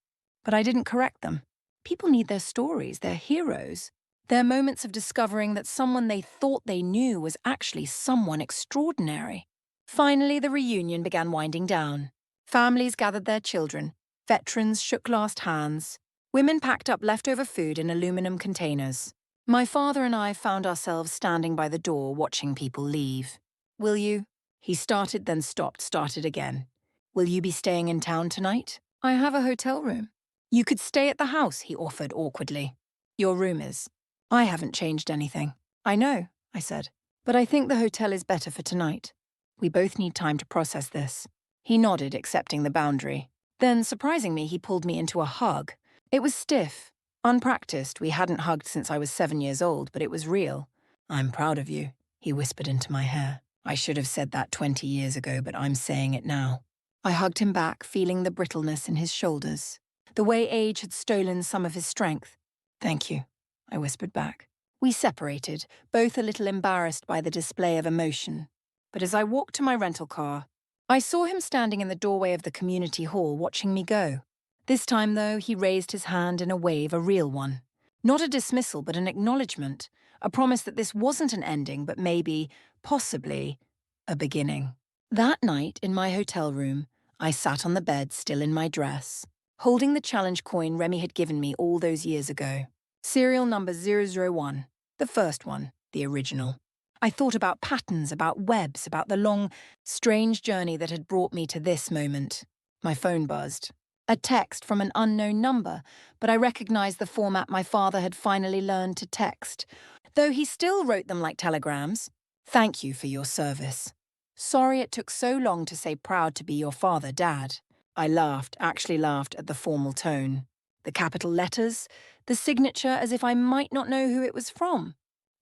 But I didn't correct them. People need their stories, their heroes. Their moments of discovering that someone they thought they knew was actually someone extraordinary. Finally, the reunion began winding down. Families gathered their children. Veterans shook last hands. Women packed up leftover food in aluminum containers. My father and I found ourselves standing by the door watching people leave. Will you? He started, then stopped, started again. Will you be staying in town tonight? I have a hotel room. You could stay at the house, he offered awkwardly. Your room is. I haven't changed anything. I know, I said. But I think the hotel is better for tonight. We both need time to process this. He nodded, accepting the boundary. Then, surprising me, he pulled me into a hug. It was stiff, unpracticed. We hadn't hugged since I was 7 years old, but it was real. I'm proud of you, he whispered into my hair. I should have said that 20 years ago, but I'm saying it now. I hugged him back, feeling the brittleness in his shoulders, the way age had stolen some of his strength. Thank you, I whispered back. We separated, both a little embarrassed by the display of emotion. But as I walked to my rental car, I saw him standing in the doorway of the community hall watching me go. This time, though, he raised his hand in a wave, a real one. Not a dismissal, but an acknowledgement, a promise that this wasn't an ending, but maybe, possibly, a beginning. That night, in my hotel room, I sat on the bed, still in my dress, holding the challenge coin Remy had given me all those years ago. Serial number 001, the first one, the original. I thought about patterns, about webs, about the long, strange journey that had brought me to this moment. My phone buzzed. A text from an unknown number, but I recognized the format my father had finally learned to text, though he still wrote them like telegrams. Thank you for your service. Sorry it took so long to say proud to be your father, Dad. I laughed, actually laughed at the formal tone. The capital letters, the signature as if I might not know who it was from.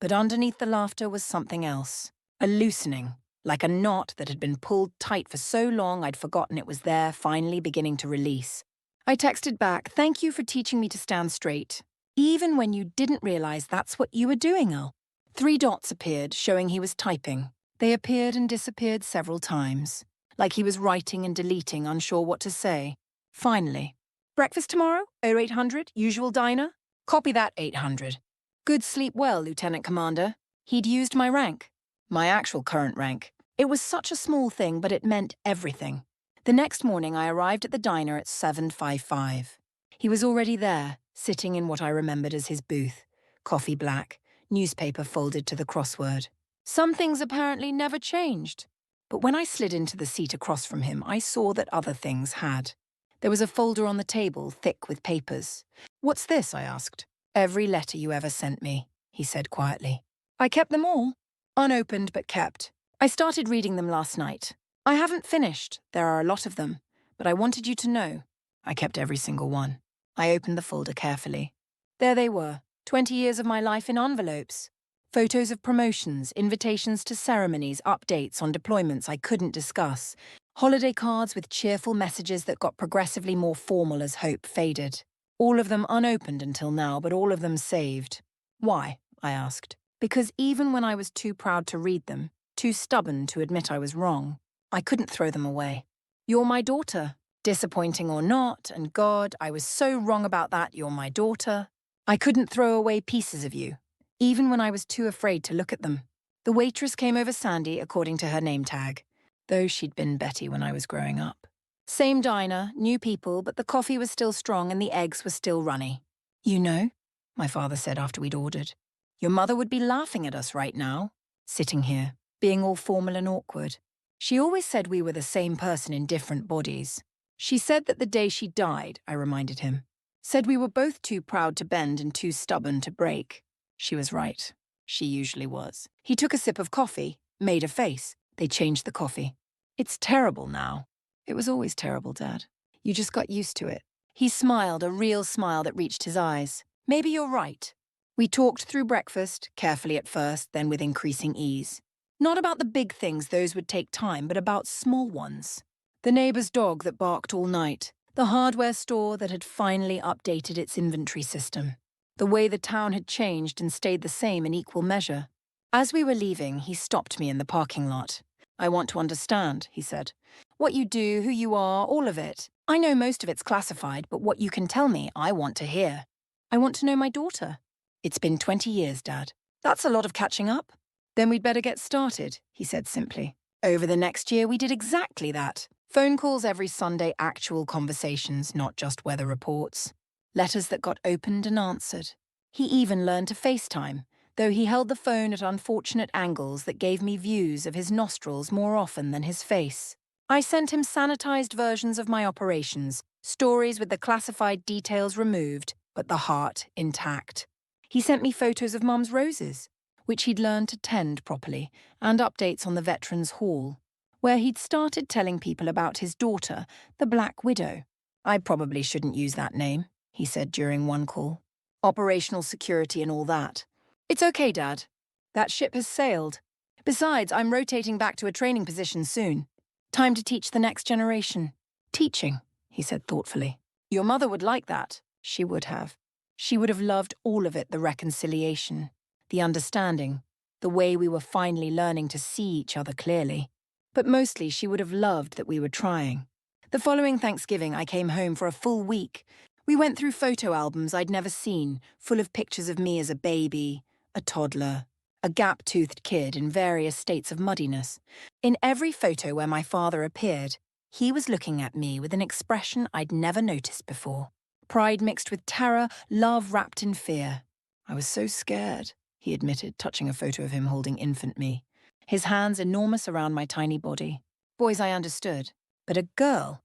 But underneath the laughter was something else. A loosening, like a knot that had been pulled tight for so long I'd forgotten it was there, finally beginning to release. I texted back, thank you for teaching me to stand straight, even when you didn't realize that's what you were doing, Al. 3 dots appeared, showing he was typing. They appeared and disappeared several times, like he was writing and deleting, unsure what to say. Finally, breakfast tomorrow? 0800, usual diner? Copy that, 800. Good sleep well, Lieutenant Commander. He'd used my rank. My actual current rank. It was such a small thing, but it meant everything. The next morning, I arrived at the diner at 7:55. He was already there, sitting in what I remembered as his booth. Coffee black, newspaper folded to the crossword. Some things apparently never changed. But when I slid into the seat across from him, I saw that other things had. There was a folder on the table, thick with papers. What's this? I asked. Every letter you ever sent me, he said quietly. I kept them all. Unopened but kept. I started reading them last night. I haven't finished. There are a lot of them. But I wanted you to know. I kept every single one. I opened the folder carefully. There they were, 20 years of my life in envelopes. Photos of promotions, invitations to ceremonies, updates on deployments I couldn't discuss. Holiday cards with cheerful messages that got progressively more formal as hope faded. All of them unopened until now, but all of them saved. Why? I asked. Because even when I was too proud to read them, too stubborn to admit I was wrong, I couldn't throw them away. You're my daughter, Disappointing or not, and God, I was so wrong about that, you're my daughter. I couldn't throw away pieces of you, even when I was too afraid to look at them. The waitress came over Sandy according to her name tag, though she'd been Betty when I was growing up. Same diner, new people, but the coffee was still strong and the eggs were still runny. You know, my father said after we'd ordered, your mother would be laughing at us right now, sitting here, being all formal and awkward. She always said we were the same person in different bodies. She said that the day she died, I reminded him, said we were both too proud to bend and too stubborn to break. She was right. She usually was. He took a sip of coffee, made a face. They changed the coffee. It's terrible now. It was always terrible, Dad. You just got used to it. He smiled, a real smile that reached his eyes. Maybe you're right. We talked through breakfast, carefully at first, then with increasing ease. Not about the big things, those would take time, but about small ones. The neighbour's dog that barked all night. The hardware store that had finally updated its inventory system. The way the town had changed and stayed the same in equal measure. As we were leaving, he stopped me in the parking lot. I want to understand, he said. What you do, who you are, all of it. I know most of it's classified, but what you can tell me, I want to hear. I want to know my daughter. It's been 20 years, Dad. That's a lot of catching up. Then we'd better get started, he said simply. Over the next year, we did exactly that. Phone calls every Sunday, actual conversations, not just weather reports. Letters that got opened and answered. He even learned to FaceTime, though he held the phone at unfortunate angles that gave me views of his nostrils more often than his face. I sent him sanitized versions of my operations, stories with the classified details removed, but the heart intact. He sent me photos of Mum's roses, which he'd learned to tend properly, and updates on the Veterans Hall, where he'd started telling people about his daughter, the Black Widow. I probably shouldn't use that name, he said during one call. Operational security and all that. It's okay, Dad. That ship has sailed. Besides, I'm rotating back to a training position soon. Time to teach the next generation. Teaching, he said thoughtfully. Your mother would like that. She would have. She would have loved all of it, the reconciliation, the understanding, the way we were finally learning to see each other clearly. But mostly she would have loved that we were trying. The following Thanksgiving, I came home for a full week. We went through photo albums I'd never seen, full of pictures of me as a baby, a toddler, a gap-toothed kid in various states of muddiness. In every photo where my father appeared, he was looking at me with an expression I'd never noticed before. Pride mixed with terror, love wrapped in fear. I was so scared, he admitted, touching a photo of him holding infant me. His hands enormous around my tiny body. Boys I understood, but a girl?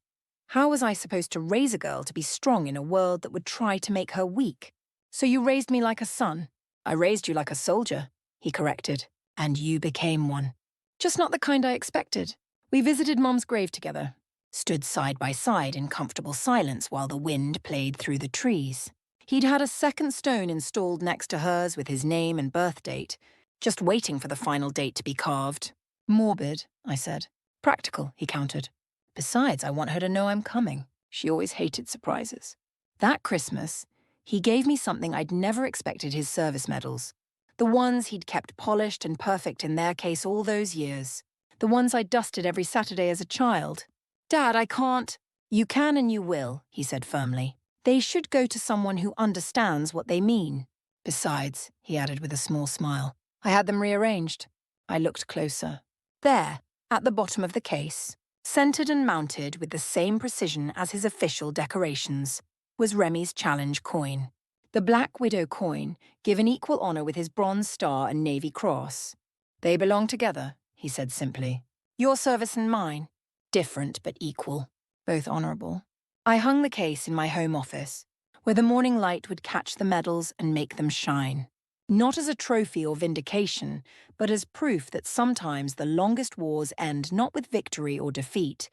How was I supposed to raise a girl to be strong in a world that would try to make her weak? So you raised me like a son. I raised you like a soldier, he corrected. And you became one. Just not the kind I expected. We visited Mum's grave together, stood side by side in comfortable silence while the wind played through the trees. He'd had a second stone installed next to hers with his name and birth date, just waiting for the final date to be carved. Morbid, I said. Practical, he countered. Besides, I want her to know I'm coming. She always hated surprises. That Christmas, he gave me something I'd never expected: his service medals. The ones he'd kept polished and perfect in their case all those years. The ones I'd dusted every Saturday as a child. Dad, I can't. You can and you will, he said firmly. They should go to someone who understands what they mean. Besides, he added with a small smile, I had them rearranged. I looked closer. There, at the bottom of the case, centered and mounted with the same precision as his official decorations, was Remy's challenge coin. The Black Widow coin, given equal honor with his bronze star and Navy cross. They belong together, he said simply. Your service and mine. Different but equal. Both honorable. I hung the case in my home office, where the morning light would catch the medals and make them shine. Not as a trophy or vindication, but as proof that sometimes the longest wars end not with victory or defeat,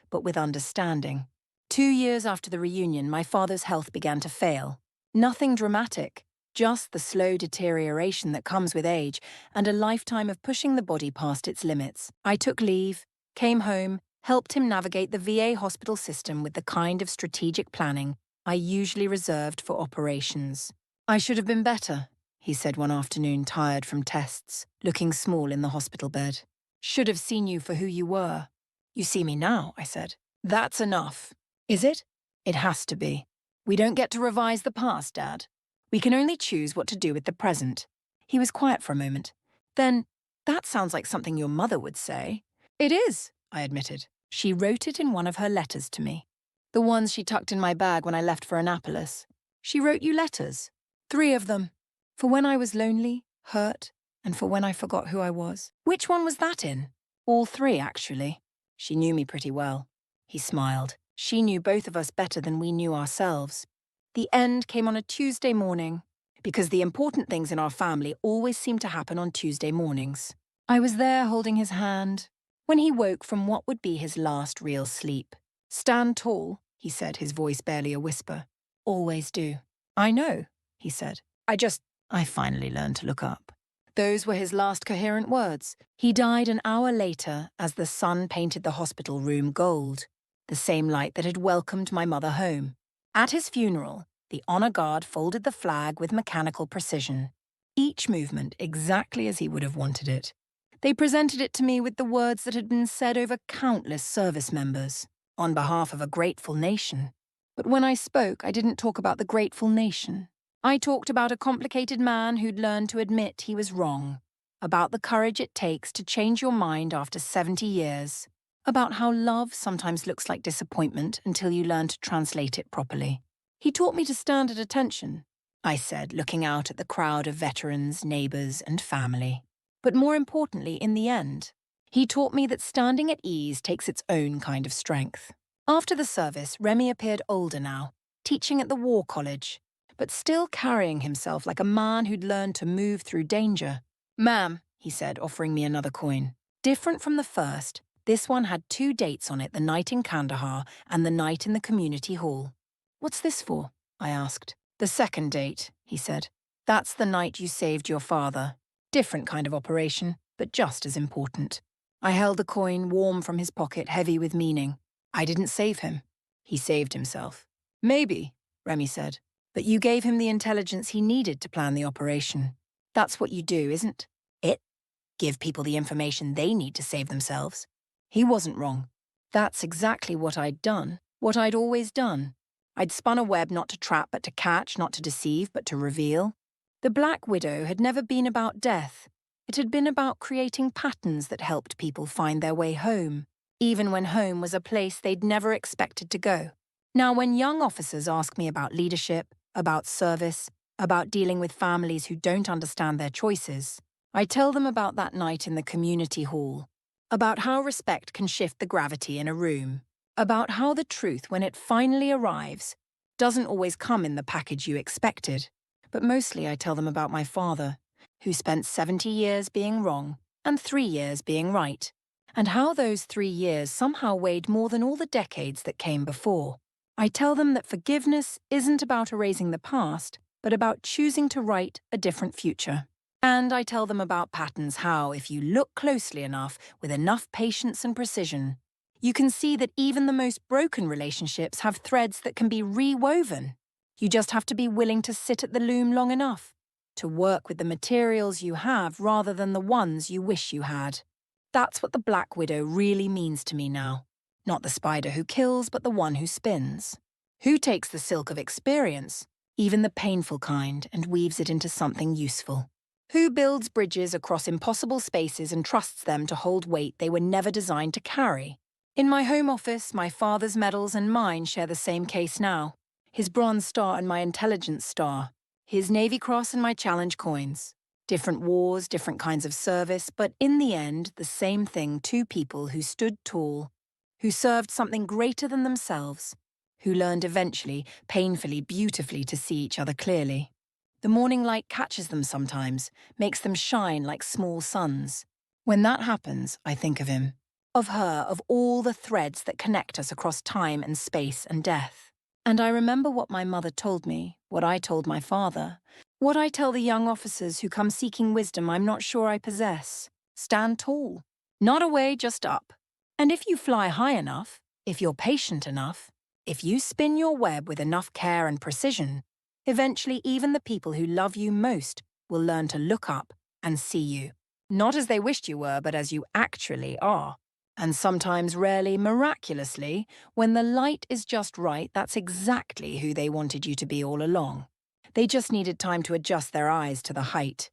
but with understanding. 2 years after the reunion, my father's health began to fail. Nothing dramatic, just the slow deterioration that comes with age and a lifetime of pushing the body past its limits. I took leave, came home, helped him navigate the VA hospital system with the kind of strategic planning I usually reserved for operations. I should have been better, he said one afternoon, tired from tests, looking small in the hospital bed. Should have seen you for who you were. You see me now, I said. That's enough. Is it? It has to be. We don't get to revise the past, Dad. We can only choose what to do with the present. He was quiet for a moment. Then, that sounds like something your mother would say. It is, I admitted. She wrote it in one of her letters to me. The ones she tucked in my bag when I left for Annapolis. She wrote you letters. 3 of them. For when I was lonely, hurt, and for when I forgot who I was. Which one was that in? All 3, actually. She knew me pretty well. He smiled. She knew both of us better than we knew ourselves. The end came on a Tuesday morning, because the important things in our family always seem to happen on Tuesday mornings. I was there holding his hand when he woke from what would be his last real sleep. Stand tall, he said, his voice barely a whisper. Always do. I know, he said. I finally learned to look up. Those were his last coherent words. He died an hour later as the sun painted the hospital room gold, the same light that had welcomed my mother home. At his funeral, the honor guard folded the flag with mechanical precision, each movement exactly as he would have wanted it. They presented it to me with the words that had been said over countless service members, on behalf of a grateful nation. But when I spoke, I didn't talk about the grateful nation. I talked about a complicated man who'd learned to admit he was wrong, about the courage it takes to change your mind after 70 years, about how love sometimes looks like disappointment until you learn to translate it properly. He taught me to stand at attention, I said, looking out at the crowd of veterans, neighbors, and family. But more importantly, in the end, he taught me that standing at ease takes its own kind of strength. After the service, Remy appeared older now, teaching at the War College, but still carrying himself like a man who'd learned to move through danger. Ma'am, he said, offering me another coin. Different from the first, this one had 2 dates on it, the night in Kandahar and the night in the community hall. What's this for? I asked. The second date, he said. That's the night you saved your father. Different kind of operation, but just as important. I held the coin warm from his pocket, heavy with meaning. I didn't save him. He saved himself. Maybe, Remy said. But you gave him the intelligence he needed to plan the operation. That's what you do, isn't it? Give people the information they need to save themselves. He wasn't wrong. That's exactly what I'd done, what I'd always done. I'd spun a web not to trap but to catch, not to deceive but to reveal. The Black Widow had never been about death. It had been about creating patterns that helped people find their way home, even when home was a place they'd never expected to go. Now, when young officers ask me about leadership, about service, about dealing with families who don't understand their choices, I tell them about that night in the community hall, about how respect can shift the gravity in a room, about how the truth, when it finally arrives, doesn't always come in the package you expected. But mostly I tell them about my father, who spent 70 years being wrong and 3 years being right, and how those 3 years somehow weighed more than all the decades that came before. I tell them that forgiveness isn't about erasing the past, but about choosing to write a different future. And I tell them about patterns, how, if you look closely enough, with enough patience and precision, you can see that even the most broken relationships have threads that can be rewoven. You just have to be willing to sit at the loom long enough, to work with the materials you have rather than the ones you wish you had. That's what the Black Widow really means to me now. Not the spider who kills, but the one who spins. Who takes the silk of experience, even the painful kind, and weaves it into something useful. Who builds bridges across impossible spaces and trusts them to hold weight they were never designed to carry. In my home office, my father's medals and mine share the same case now. His Bronze Star and my Intelligence Star. His Navy Cross and my Challenge coins. Different wars, different kinds of service, but in the end, the same thing, 2 people who stood tall, who served something greater than themselves, who learned eventually, painfully, beautifully to see each other clearly. The morning light catches them sometimes, makes them shine like small suns. When that happens, I think of him, of her, of all the threads that connect us across time and space and death. And I remember what my mother told me, what I told my father, what I tell the young officers who come seeking wisdom I'm not sure I possess. Stand tall. Not away, just up. And if you fly high enough, if you're patient enough, if you spin your web with enough care and precision, eventually even the people who love you most will learn to look up and see you. Not as they wished you were, but as you actually are. And sometimes, rarely, miraculously, when the light is just right, that's exactly who they wanted you to be all along. They just needed time to adjust their eyes to the height.